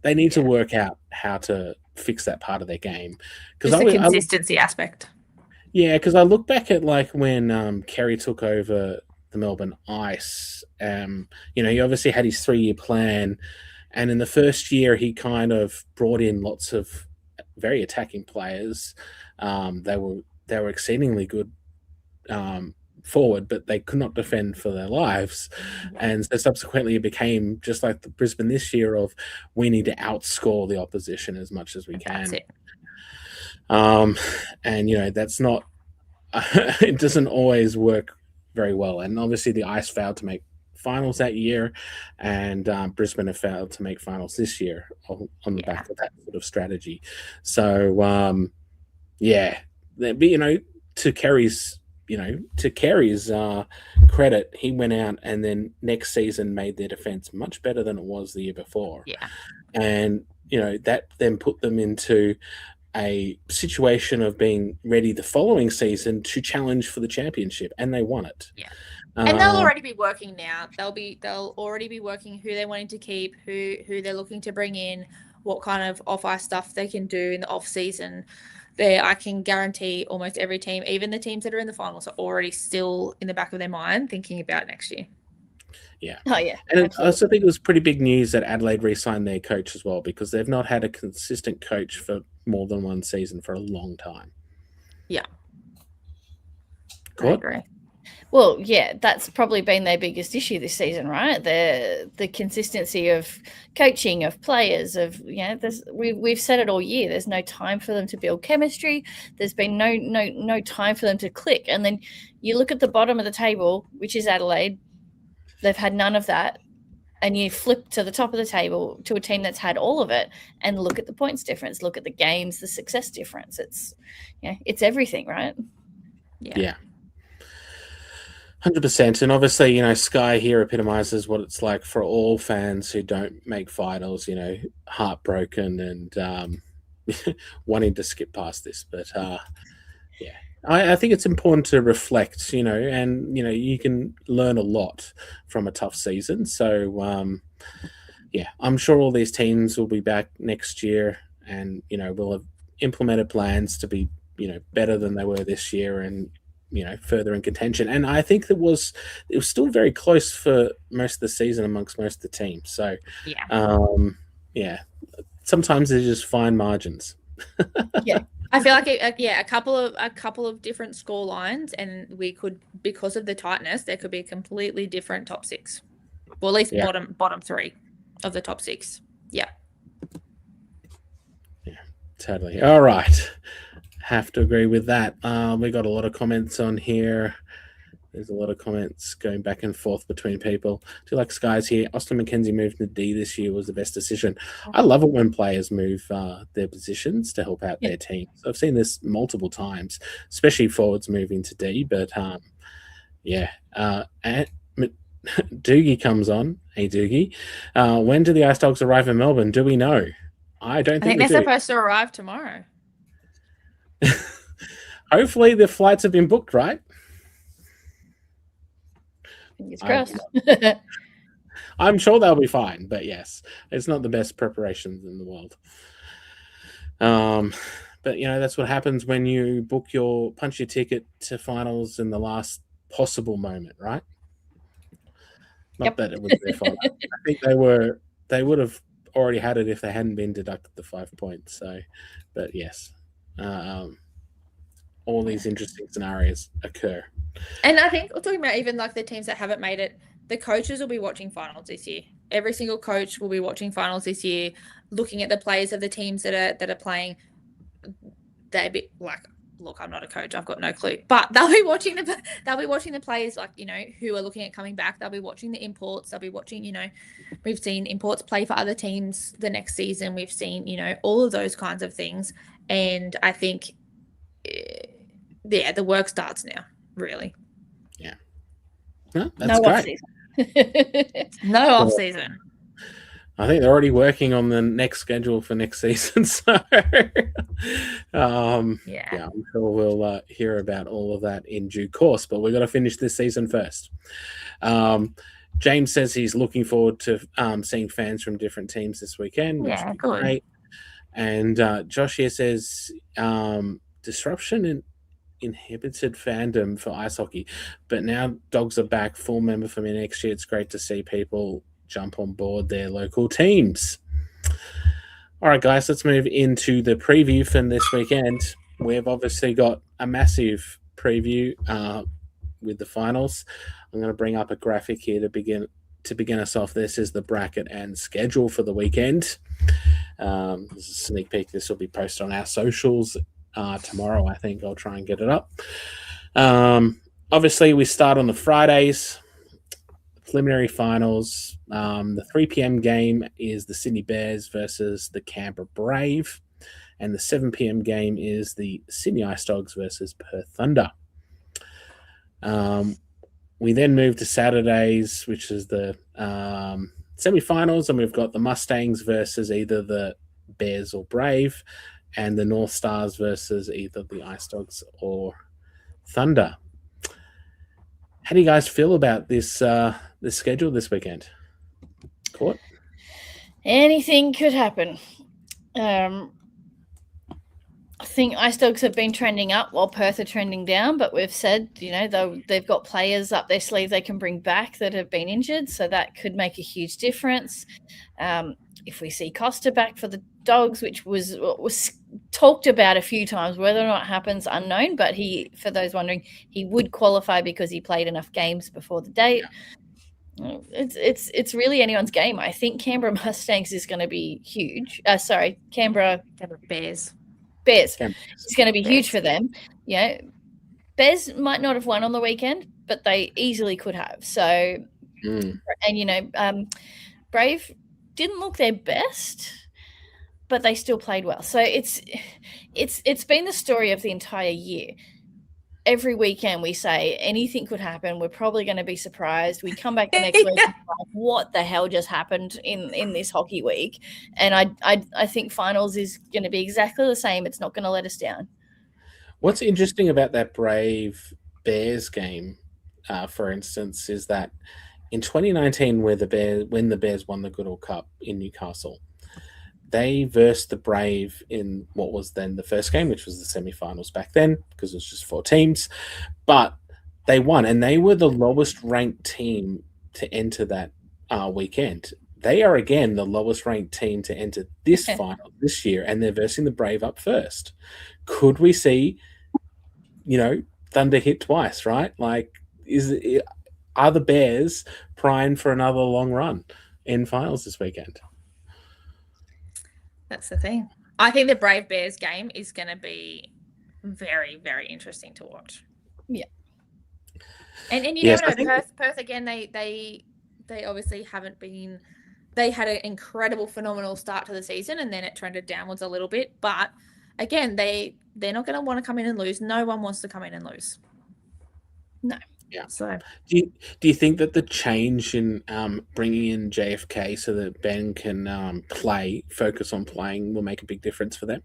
They need to work out how to fix that part of their game. Just the consistency aspect. Yeah, because I look back at like when Kerry took over the Melbourne Ice. He obviously had his 3-year plan, and in the first year, he kind of brought in lots of very attacking players. They were exceedingly good forward, but they could not defend for their lives. And so subsequently it became just like the Brisbane this year of, we need to outscore the opposition as much as we can. That's it. And that's not it doesn't always work very well. And obviously the Ice failed to make finals that year, and Brisbane have failed to make finals this year on the back of that sort of strategy. So but to Kerry's credit, he went out and then next season made their defense much better than it was the year before. And that then put them into a situation of being ready the following season to challenge for the championship, and they won it. And they'll already be working now. They'll already be working who they're wanting to keep, who they're looking to bring in, what kind of off-ice stuff they can do in the off-season. I can guarantee almost every team, even the teams that are in the finals, are already still in the back of their mind thinking about next year. Yeah. Oh yeah. And I also think it was pretty big news that Adelaide re-signed their coach as well, because they've not had a consistent coach for more than one season for a long time. Yeah. Court? I agree. Well, yeah, that's probably been their biggest issue this season, right? The consistency of coaching, of players, of we've said it all year. There's no time for them to build chemistry. There's been no time for them to click. And then you look at the bottom of the table, which is Adelaide. They've had none of that. And you flip to the top of the table to a team that's had all of it, and look at the points difference, look at the games, the success difference. It's everything, right? Yeah. 100%. And obviously, Sky here epitomizes what it's like for all fans who don't make finals, heartbroken and wanting to skip past this. But yeah, I think it's important to reflect, and, you can learn a lot from a tough season. So, yeah, I'm sure all these teams will be back next year and, we'll have implemented plans to be, better than they were this year and, further in contention. And I think it was still very close for most of the season amongst most of the teams. So, yeah, sometimes there's just fine margins. Yeah. I feel like a couple of different score lines, and we could, because of the tightness, there could be a completely different top six, or at least bottom three of the top six. Yeah. Yeah, totally. All right. Have to agree with that. We got a lot of comments on here. There's a lot of comments going back and forth between people. Do you like Skies here? Austin McKenzie moved to D this year was the best decision. I love it when players move their positions to help out their team. So I've seen this multiple times, especially forwards moving to D. But yeah, and Doogie comes on. Hey, Doogie. When do the Ice Dogs arrive in Melbourne? Do we know? I don't think they're supposed to arrive tomorrow. Hopefully the flights have been booked, right? Fingers crossed. I'm sure they'll be fine, but yes, it's not the best preparations in the world. But that's what happens when you punch your ticket to finals in the last possible moment, right? Not that it was their fault. I think they would have already had it if they hadn't been deducted the 5 points. So, but yes, all these interesting scenarios occur. And I think we're talking about even like the teams that haven't made it, the coaches will be watching finals this year. Every single coach will be watching finals this year, looking at the players of the teams that are playing. They'd be like, look, I'm not a coach, I've got no clue. But they'll be watching the players, like, who are looking at coming back. They'll be watching the imports. They'll be watching, we've seen imports play for other teams the next season. We've seen, all of those kinds of things. And I think the work starts now, really. Yeah. No, that's great. Off-season. No off-season. I think they're already working on the next schedule for next season. So, I'm sure we'll hear about all of that in due course. But we've got to finish this season first. James says he's looking forward to seeing fans from different teams this weekend. Yeah, good. Great. And Josh here says disruption inhibited fandom for ice hockey, but now Dogs are back, full member for me next year. It's great to see people jump on board their local teams. All right, guys, let's move into the preview for this weekend. We've obviously got a massive preview with the finals. I'm going to bring up a graphic here to begin us off. This is the bracket and schedule for the weekend. This is a sneak peek. This will be posted on our socials tomorrow. I think I'll try and get it up. Obviously, we start on the Fridays. Preliminary finals. The 3 p.m. game is the Sydney Bears versus the Canberra Brave, and the 7 p.m. game is the Sydney Ice Dogs versus Perth Thunder. We then move to Saturdays, which is the semi-finals, and we've got the Mustangs versus either the Bears or Brave, and the North Stars versus either the Ice Dogs or Thunder. How do you guys feel about this schedule this weekend? Court? Anything could happen. I think Ice Dogs have been trending up while Perth are trending down, but we've said, they've got players up their sleeve they can bring back that have been injured, so that could make a huge difference. If we see Costa back for the Dogs, which was talked about a few times, whether or not it happens, unknown, but for those wondering, he would qualify because he played enough games before the date. It's really anyone's game. I think Canberra Mustangs is going to be huge. Canberra Bears. It's going to be huge for them. Bears might not have won on the weekend, but they easily could have. So, and Brave didn't look their best, but they still played well. So it's been the story of the entire year. Every weekend we say anything could happen. We're probably going to be surprised. We come back the next week and like, what the hell just happened in this hockey week? And I think finals is going to be exactly the same. It's not going to let us down. What's interesting about that Brave Bears game, for instance, is that in 2019, when the Bears won the Goodall Cup in Newcastle, they versed the Brave in what was then the first game, which was the semi-finals back then, because it was just 4 teams. But they won, and they were the lowest ranked team to enter that weekend. They are, again, the lowest ranked team to enter this final this year, and they're versing the Brave up first. Could we see, Thunder hit twice, right? Like, are the Bears primed for another long run in finals this weekend? That's the thing. I think the Brave Bears game is going to be very, very interesting to watch. Yeah. And Perth again, they obviously haven't been. They had an incredible, phenomenal start to the season, and then it trended downwards a little bit. But again, they're not going to want to come in and lose. No one wants to come in and lose. No. Yeah. So, do you think that the change in bringing in JFK so that Ben can focus on playing, will make a big difference for them?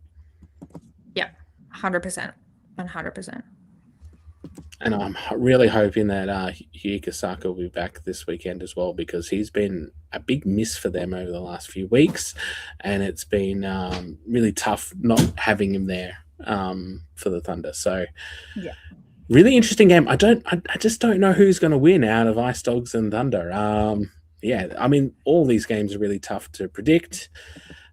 Yeah, 100%, 100%. And I'm really hoping that Hugh Kasaka will be back this weekend as well, because he's been a big miss for them over the last few weeks, and it's been really tough not having him there for the Thunder. So, yeah. Really interesting game. I just don't know who's going to win out of Ice Dogs and Thunder. All these games are really tough to predict.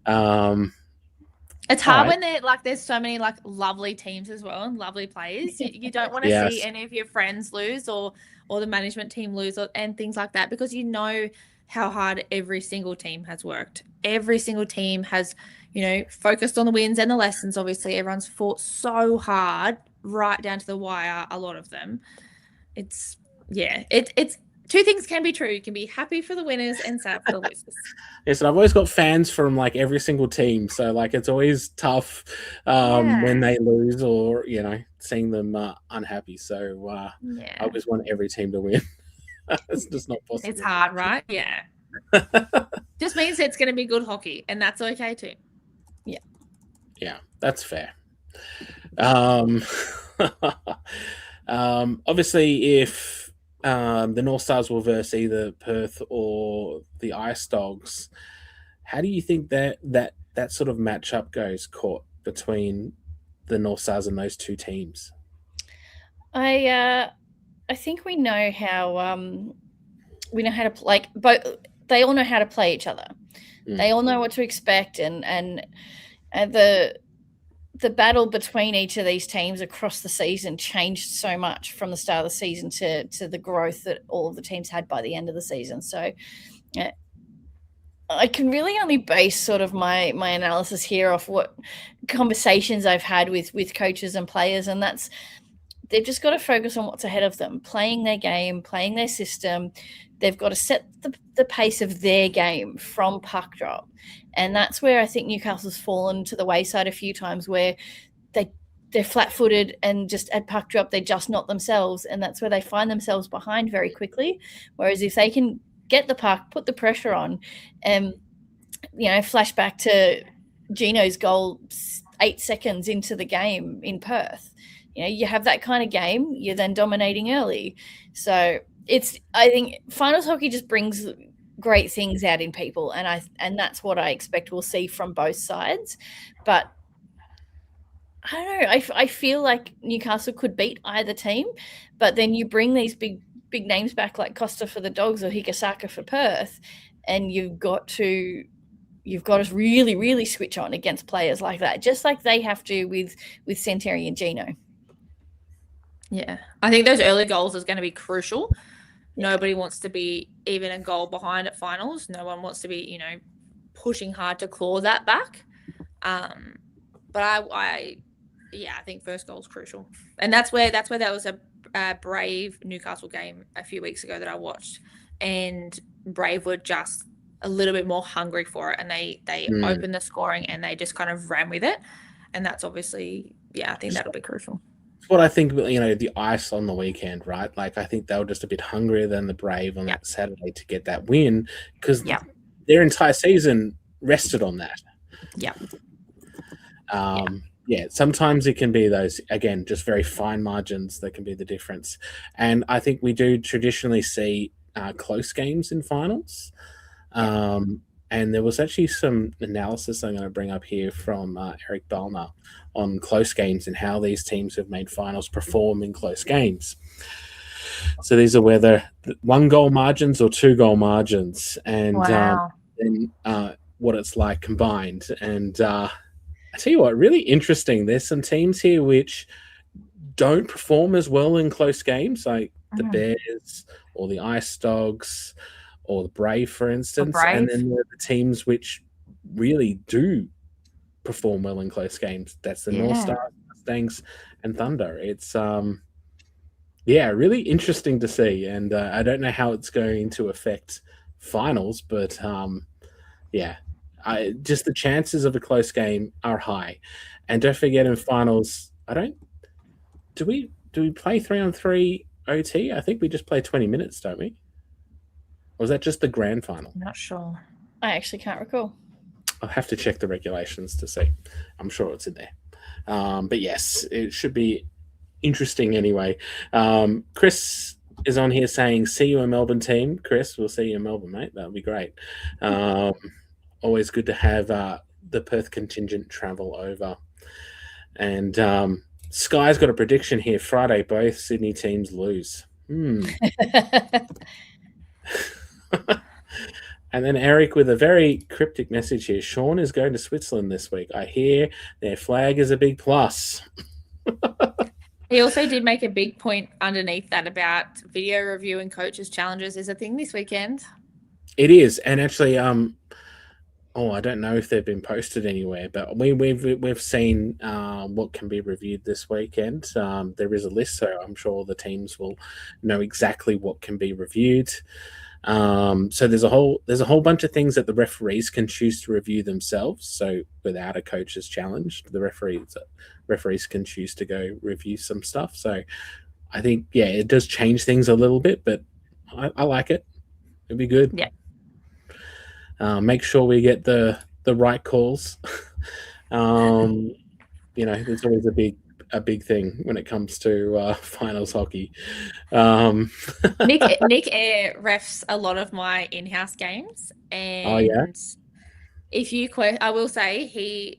It's hard when there's so many lovely teams as well and lovely players. You don't want to see any of your friends lose or the management team lose and things like that, because you know how hard every single team has worked. Every single team has, focused on the wins and the lessons. Obviously, everyone's fought so hard, right down to the wire, a lot of them. It's two things can be true. You can be happy for the winners and sad for the losers. Yes, and I've always got fans from every single team, so it's always tough when they lose or seeing them unhappy. So I always want every team to win. It's just not possible. It's hard, right? Yeah. Just means it's going to be good hockey, and that's okay too. Yeah, that's fair. Obviously, if the North Stars will verse either Perth or the Ice Dogs, how do you think that sort of matchup goes, Court, between the North Stars and those two teams? I think we know how to play. Both they all know how to play each other. They all know what to expect, and the battle between each of these teams across the season changed so much from the start of the season to the growth that all of the teams had by the end of the season. So I can really only base sort of my analysis here off what conversations I've had with coaches and players, and that's they've just got to focus on what's ahead of them, playing their game, playing their system. They've got to set the pace of their game from puck drop. And that's where I think Newcastle's fallen to the wayside a few times, where they're flat-footed and just at puck drop, they're just not themselves. And that's where they find themselves behind very quickly. Whereas if they can get the puck, put the pressure on, and, flash back to Gino's goal 8 seconds into the game in Perth, you have that kind of game, you're then dominating early. So I think finals hockey just brings great things out in people, and that's what I expect we'll see from both sides. But I don't know. I feel like Newcastle could beat either team, but then you bring these big names back like Costa for the Dogs or Higasaka for Perth, and you've got to really, really switch on against players like that, just like they have to with Centauri and Gino. Yeah, I think those early goals is going to be crucial. Yeah. Nobody wants to be even a goal behind at finals. No one wants to be, pushing hard to claw that back. But I think first goal is crucial, and that's where there was a Brave Newcastle game a few weeks ago that I watched, and Brave were just a little bit more hungry for it, and they opened the scoring and they just kind of ran with it, and that's obviously I think that'll be crucial. What I think, the Ice on the weekend, right? Like, I think they were just a bit hungrier than the Brave on that Saturday to get that win because their entire season rested on that. Sometimes it can be those, again, just very fine margins that can be the difference. And I think we do traditionally see close games in finals. And there was actually some analysis I'm going to bring up here from Eric Ballner on close games and how these teams have made finals perform in close games. So these are whether 1-goal margins or 2-goal margins, and what it's like combined. And I tell you what, really interesting. There's some teams here which don't perform as well in close games, like the Bears or the Ice Dogs or the Brave, for instance. And then there are the teams which really do perform well in close games. That's the North Stars, Mustangs, and Thunder. It's really interesting to see. And I don't know how it's going to affect finals, but just the chances of a close game are high. And don't forget, in finals, do we play 3-on-3 OT? I think we just play 20 minutes, don't we? Or was that just the grand final? I'm not sure. I actually can't recall. I'll have to check the regulations to see. I'm sure it's in there. But yes, it should be interesting anyway. Chris is on here saying, see you in Melbourne, team. Chris, we'll see you in Melbourne, mate. That'll be great. Always good to have the Perth contingent travel over. And Sky's got a prediction here. Friday, both Sydney teams lose. And then Eric with a very cryptic message here. Sean is going to Switzerland this week. I hear their flag is a big plus. He also did make a big point underneath that about video review and coaches challenges is a thing this weekend. It is. And actually, I don't know if they've been posted anywhere, but we've seen what can be reviewed this weekend. There is a list, so I'm sure the teams will know exactly what can be reviewed. So there's a whole bunch of things that the referees can choose to review themselves. So without a coach's challenge, the referees can choose to go review some stuff. So I think, it does change things a little bit, but I like it. It'd be good. Yeah. Make sure we get the right calls. There's always a big thing when it comes to finals hockey. Nick Eyre refs a lot of my in-house games, and if you I will say he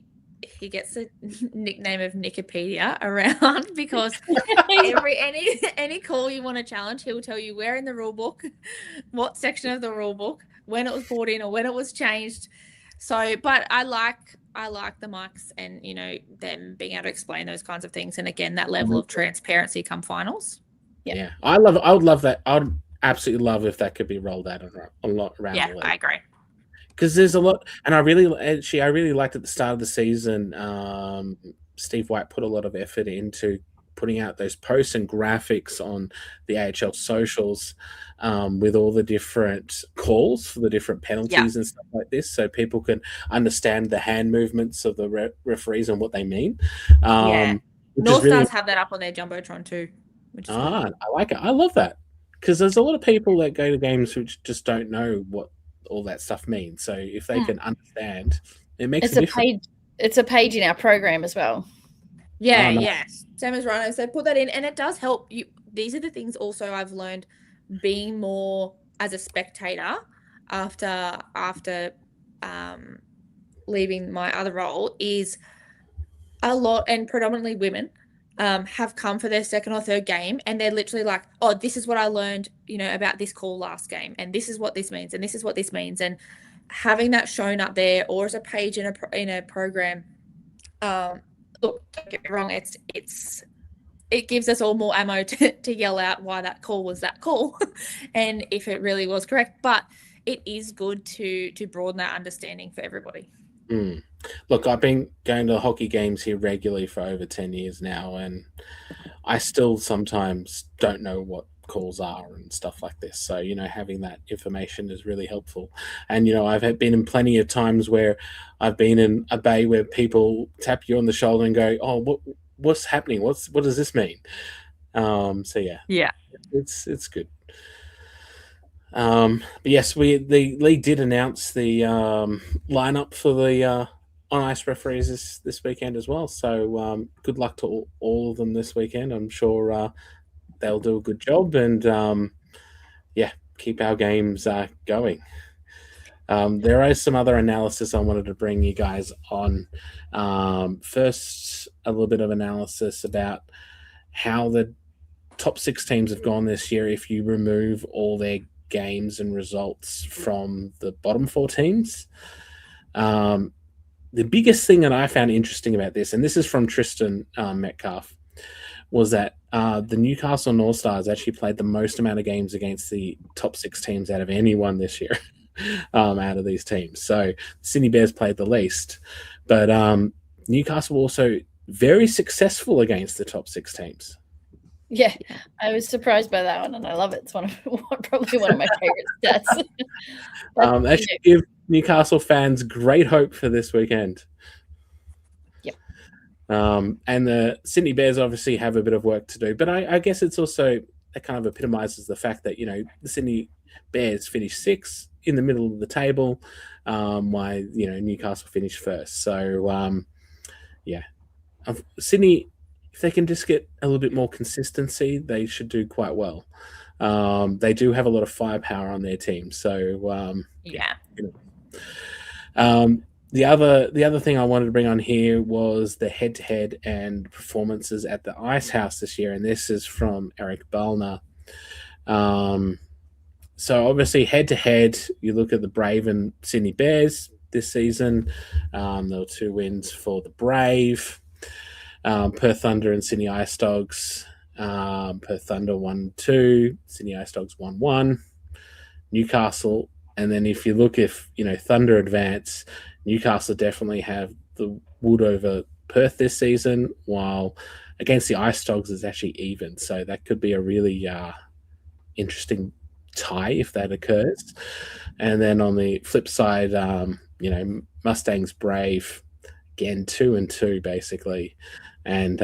gets the nickname of Nickopedia around because any call you want to challenge, he'll tell you where in the rule book, what section of the rule book, when it was brought in or when it was changed. So, but I like the mics and, them being able to explain those kinds of things. And again, that level of transparency come finals. Yeah. I would love that. I would absolutely love if that could be rolled out a lot around the league. I agree. Because there's a lot, and I really liked at the start of the season, Steve White put a lot of effort into putting out those posts and graphics on the AHL socials with all the different calls for the different penalties and stuff like this, so people can understand the hand movements of the referees and what they mean. North Stars have that up on their Jumbotron too. Which is I like it. I love that because there's a lot of people that go to games which just don't know what all that stuff means. So if they can understand, it makes a difference. It's a page in our program as well. Yes. Same as Rhinos. They put that in, and it does help you. These are the things also I've learned being more as a spectator after leaving my other role is a lot, and predominantly women, have come for their second or third game, and they're literally like, oh, this is what I learned, about this call last game, and this is what this means, and this is what this means. And having that shown up there, or as a page in a program, look, don't get me wrong, it gives us all more ammo to yell out why that call was that call and if it really was correct. But it is good to broaden that understanding for everybody. Look, I've been going to hockey games here regularly for over 10 years now, and I still sometimes don't know what calls are and stuff like this. So, having that information is really helpful. And, I've been in plenty of times where I've been in a bay where people tap you on the shoulder and go, oh, what's happening? What does this mean? So yeah, it's good. But yes, the league did announce the lineup for the on ice referees this weekend as well. So good luck to all of them this weekend. I'm sure they'll do a good job, and keep our games going. There is some other analysis I wanted to bring you guys on. First, a little bit of analysis about how the top 6 teams have gone this year if you remove all their games and results from the bottom 4 teams. The biggest thing that I found interesting about this, and this is from Tristan Metcalf, was that the Newcastle North Stars actually played the most amount of games against the top 6 teams out of anyone this year. Out of these teams. So Sydney Bears played the least, but Newcastle also very successful against the top 6 teams. Yeah, I was surprised by that one, and I love it. It's probably one of my favorite stats. That should give Newcastle fans great hope for this weekend. Yep. And the Sydney Bears obviously have a bit of work to do, but I guess it's also, it kind of epitomizes the fact that, the Sydney Bears finished 6th in the middle of the table, while Newcastle finished first. So Sydney, if they can just get a little bit more consistency, they should do quite well. They do have a lot of firepower on their team. So the other thing I wanted to bring on here was the head-to-head and performances at the Ice House this year, and this is from Eric Ballner. So obviously head-to-head, you look at the Brave and Sydney Bears this season. There were 2 wins for the Brave. Perth Thunder and Sydney Ice Dogs. Perth Thunder 1-2, Sydney Ice Dogs 1-1. Newcastle, and then if you look, Thunder advance, Newcastle definitely have the wood over Perth this season, while against the Ice Dogs it's actually even. So that could be a really interesting tie if that occurs. And then on the flip side, Mustangs Brave, again 2-2 basically, and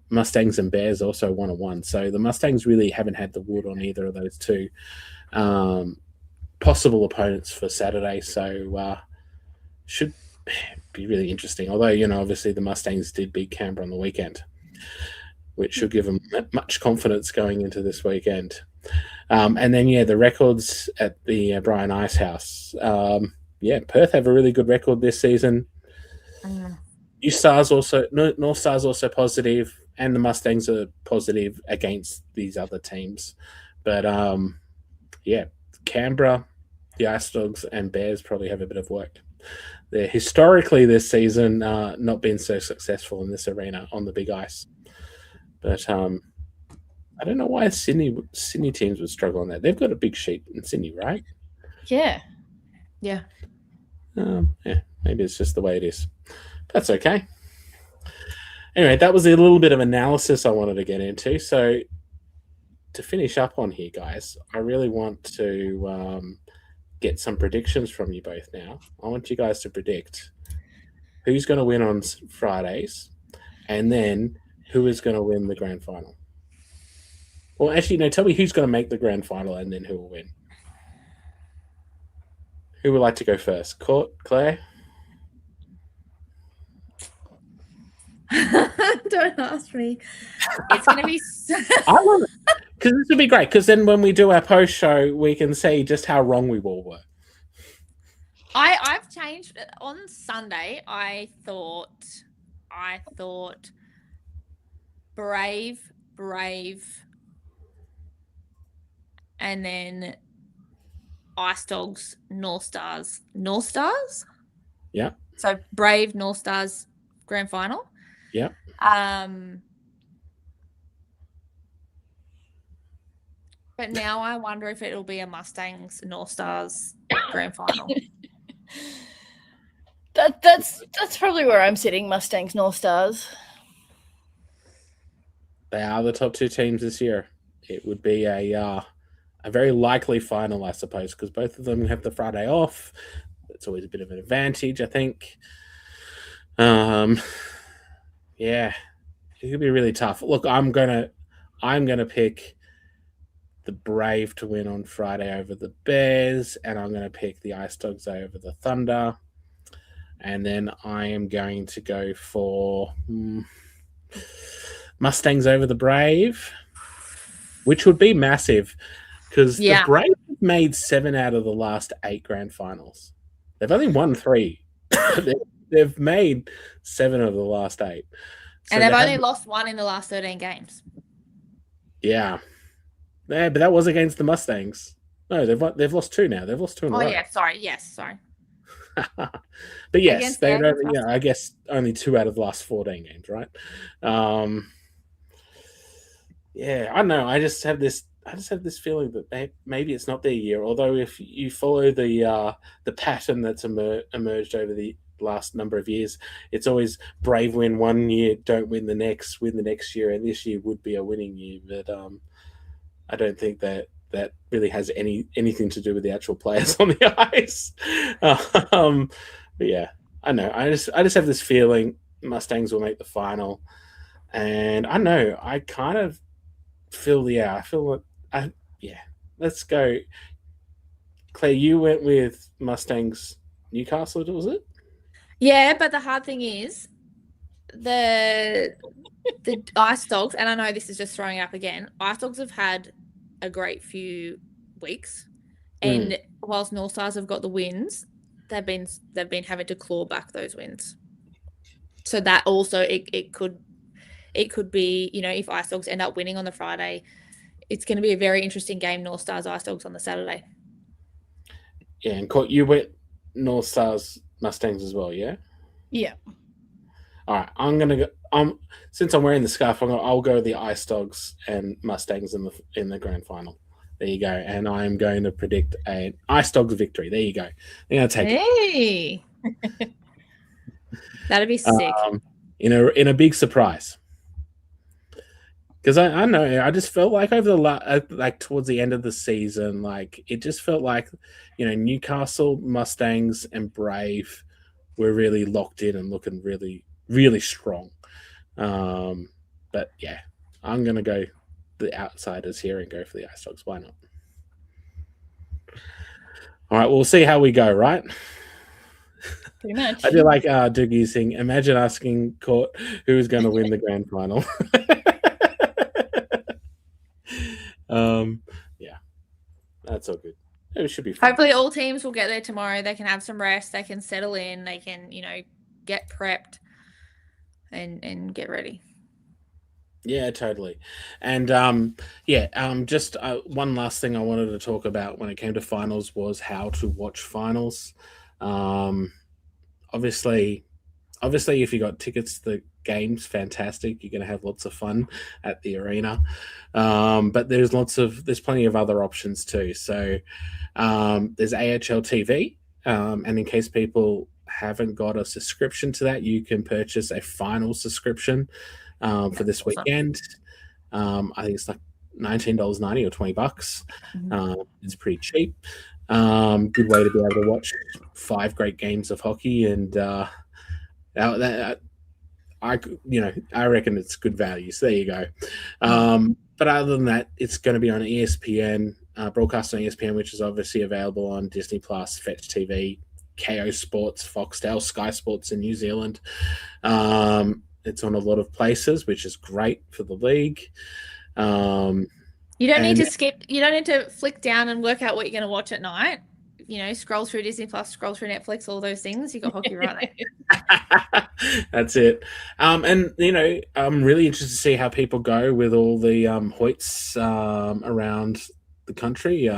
Mustangs and Bears also 1-1. So the Mustangs really haven't had the wood on either of those 2 possible opponents for Saturday. So should be really interesting. Although obviously the Mustangs did beat Canberra on the weekend, which should give them much confidence going into this weekend. And then, the records at the Brian Ice House. Perth have a really good record this season. North Stars also positive, and the Mustangs are positive against these other teams. But, Canberra, the Ice Dogs, and Bears probably have a bit of work. They're historically this season not been so successful in this arena on the big ice. But I don't know why Sydney teams would struggle on that. They've got a big sheet in Sydney, right? Yeah. Maybe it's just the way it is. That's okay. Anyway, that was a little bit of analysis I wanted to get into. So to finish up on here, guys, I really want to get some predictions from you both now. I want you guys to predict who's going to win on Fridays, and then who is going to win the grand final. Well, actually, no, tell me who's going to make the grand final and then who will win. Who would like to go first? Claire? Don't ask me. It's going to be... I love it. Because this would be great. Because then when we do our post show, we can see just how wrong we all were. I've changed. On Sunday, I thought I thought Brave, and then Ice Dogs, North Stars. Yeah. So Brave, North Stars, grand final. Yeah. But now I wonder if it'll be a Mustangs, North Stars grand final. That's probably where I'm sitting. Mustangs, North Stars. They are the top two teams this year. It would be a very likely final, I suppose, because both of them have the Friday off. It's always a bit of an advantage, I think. Yeah, it could be really tough. Look, I'm gonna pick the Brave to win on Friday over the Bears, and I'm gonna pick the Ice Dogs over the Thunder, and then I am going to go for Mustangs over the Brave, which would be massive because the Brave have made 7 out of the last 8 grand finals. They've only won 3. They've made 7 of the last 8. So and they've only lost 1 in the last 13 games. Yeah, but that was against the Mustangs. No, they've lost 2 now. They've lost 2 in a row. Oh, yeah, sorry. Yes, sorry. But yes, they don't. I guess only 2 out of the last 14 games, right? Yeah, I don't know. I just have this feeling that maybe it's not their year. Although if you follow the pattern that's emerged over the last number of years, it's always Brave win one year, don't win the next year, and this year would be a winning year. But I don't think that really has anything to do with the actual players on the ice. But yeah, I know. I just have this feeling Mustangs will make the final, and I know I kind of feel let's go. Claire, you went with Mustangs Newcastle, was it? Yeah, but the hard thing is the Ice Dogs, and I know this is just throwing up again, Ice Dogs have had a great few weeks, and whilst North Stars have got the wins, they've been having to claw back those wins. So that also it could be, if Ice Dogs end up winning on the Friday, it's going to be a very interesting game, North Stars, Ice Dogs on the Saturday. Yeah, and you went North Stars, Mustangs as well, yeah? Yeah. All right, I'm going to go, since I'm wearing the scarf, I'll go the Ice Dogs and Mustangs in the grand final. There you go. And I am going to predict an Ice Dogs victory. There you go. I'm going to take it. That'd be sick. In a big surprise. Because I know, I just felt like over the towards the end of the season, it just felt like, Newcastle, Mustangs, and Brave were really locked in and looking really, really strong. But yeah, I'm gonna go the outsiders here and go for the Ice Dogs. Why not? All right, we'll see how we go. Right. Pretty much. I do like Doogie saying, imagine asking Court who is going to win the grand final. Yeah, that's all good. It should be fun. Hopefully all teams will get there tomorrow. They can have some rest. They can settle in. They can, get prepped and get ready. Yeah, totally. And just one last thing I wanted to talk about when it came to finals was how to watch finals. Obviously, if you got tickets to the games, fantastic. You're going to have lots of fun at the arena. But there's plenty of other options too. So there's AIHL TV. And in case people haven't got a subscription to that, you can purchase a final subscription for this weekend. I think it's like $19.90 or $20. It's pretty cheap. Good way to be able to watch 5 great games of hockey, and I reckon it's good value. So there you go. But other than that, it's going to be on ESPN, broadcast on ESPN, which is obviously available on Disney Plus, Fetch TV, KO Sports, Foxtel, Sky Sports in New Zealand. It's on a lot of places, which is great for the league. You don't need to skip. You don't need to flick down and work out what you're going to watch at night. scroll through Disney Plus, scroll through Netflix, all those things. You got hockey right there. That's it. And I'm really interested to see how people go with all the Hoyts around the country.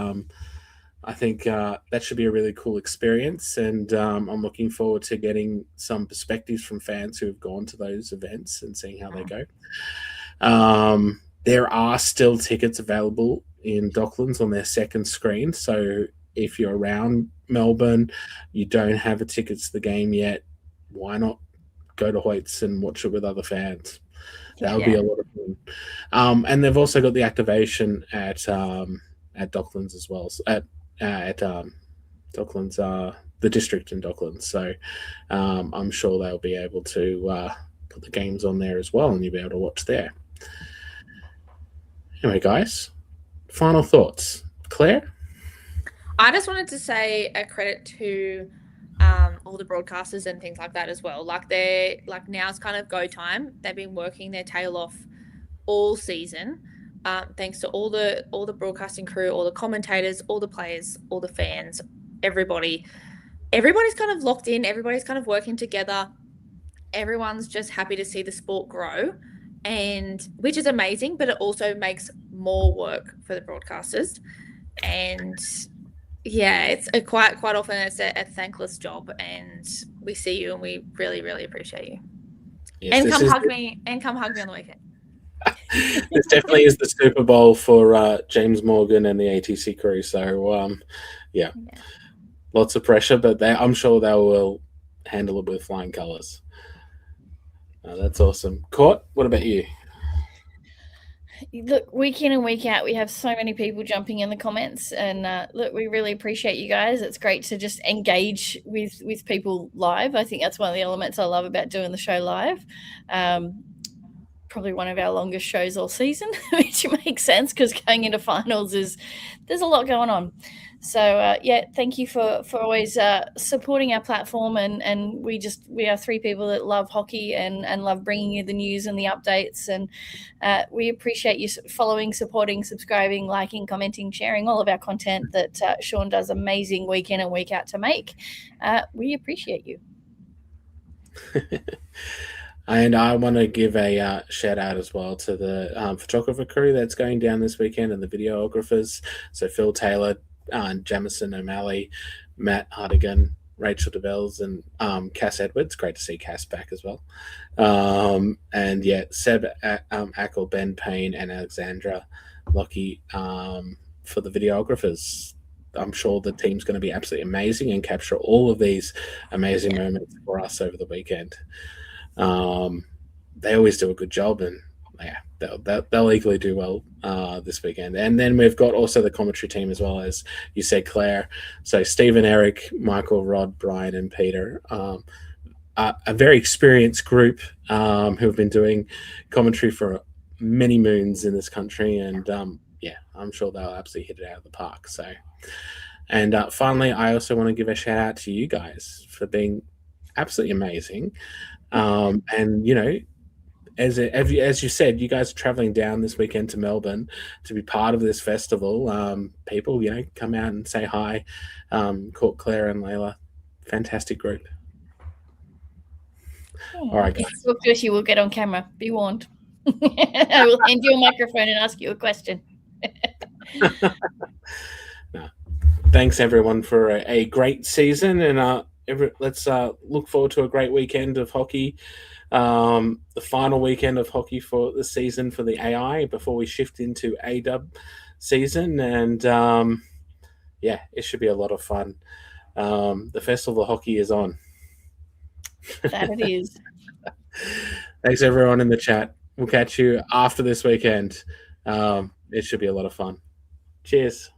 I think that should be a really cool experience, and I'm looking forward to getting some perspectives from fans who have gone to those events and seeing how they go. There are still tickets available in Docklands on their second screen, so if you're around Melbourne, you don't have a ticket to the game yet, why not go to Hoyts and watch it with other fans? That would be a lot of fun. And they've also got the activation at Docklands as well. So at Docklands, the district in Docklands. So I'm sure they'll be able to put the games on there as well, and you'll be able to watch there. Anyway, guys, final thoughts. Claire? I just wanted to say a credit to all the broadcasters and things like that as well. Now's kind of go time. They've been working their tail off all season. Thanks to all the broadcasting crew, all the commentators, all the players, all the fans, everybody's kind of locked in. Everybody's kind of working together. Everyone's just happy to see the sport grow, and which is amazing. But it also makes more work for the broadcasters, and it's quite often it's a thankless job. And we see you, and we really, really appreciate you. Yes, and come hug me on the weekend. This definitely is the Super Bowl for James Morgan and the ATC crew. So, lots of pressure, but I'm sure they will handle it with flying colours. That's awesome. Court, what about you? Look, week in and week out, we have so many people jumping in the comments, and look, we really appreciate you guys. It's great to just engage with people live. I think that's one of the elements I love about doing the show live. Probably one of our longest shows all season, which makes sense because going into finals there's a lot going on. So thank you for always supporting our platform, and we are three people that love hockey and love bringing you the news and the updates, and we appreciate you following, supporting, subscribing, liking, commenting, sharing all of our content that Sean does amazing week in and week out to make. We appreciate you. And I want to give a shout out as well to the photographer crew that's going down this weekend, and the videographers. So Phil Taylor, Jamison O'Malley, Matt Hardigan, Rachel DeBells, and Cass Edwards. Great to see Cass back as well. And Seb Ackle, Ben Payne, and Alexandra Lockie for the videographers. I'm sure the team's going to be absolutely amazing and capture all of these amazing moments for us over the weekend. They always do a good job, and they'll equally do well this weekend. And then we've got also the commentary team as well, as you said, Claire. So Stephen, Eric, Michael, Rod, Brian, and Peter, a very experienced group who have been doing commentary for many moons in this country, and I'm sure they'll absolutely hit it out of the park. So, and finally, I also want to give a shout out to you guys for being absolutely amazing. And as you said, you guys are traveling down this weekend to Melbourne to be part of this festival. People, come out and say hi. Court, Claire, and Layla, fantastic group. All right, guys. Of course, you will get on camera. Be warned. I will hand you a microphone and ask you a question. No. Thanks, everyone, for a great season, and let's look forward to a great weekend of hockey. The final weekend of hockey for the season for the AI before we shift into AW season, and it should be a lot of fun. The Festival of Hockey is on. That it is. Thanks, everyone in the chat. We'll catch you after this weekend. It should be a lot of fun. Cheers.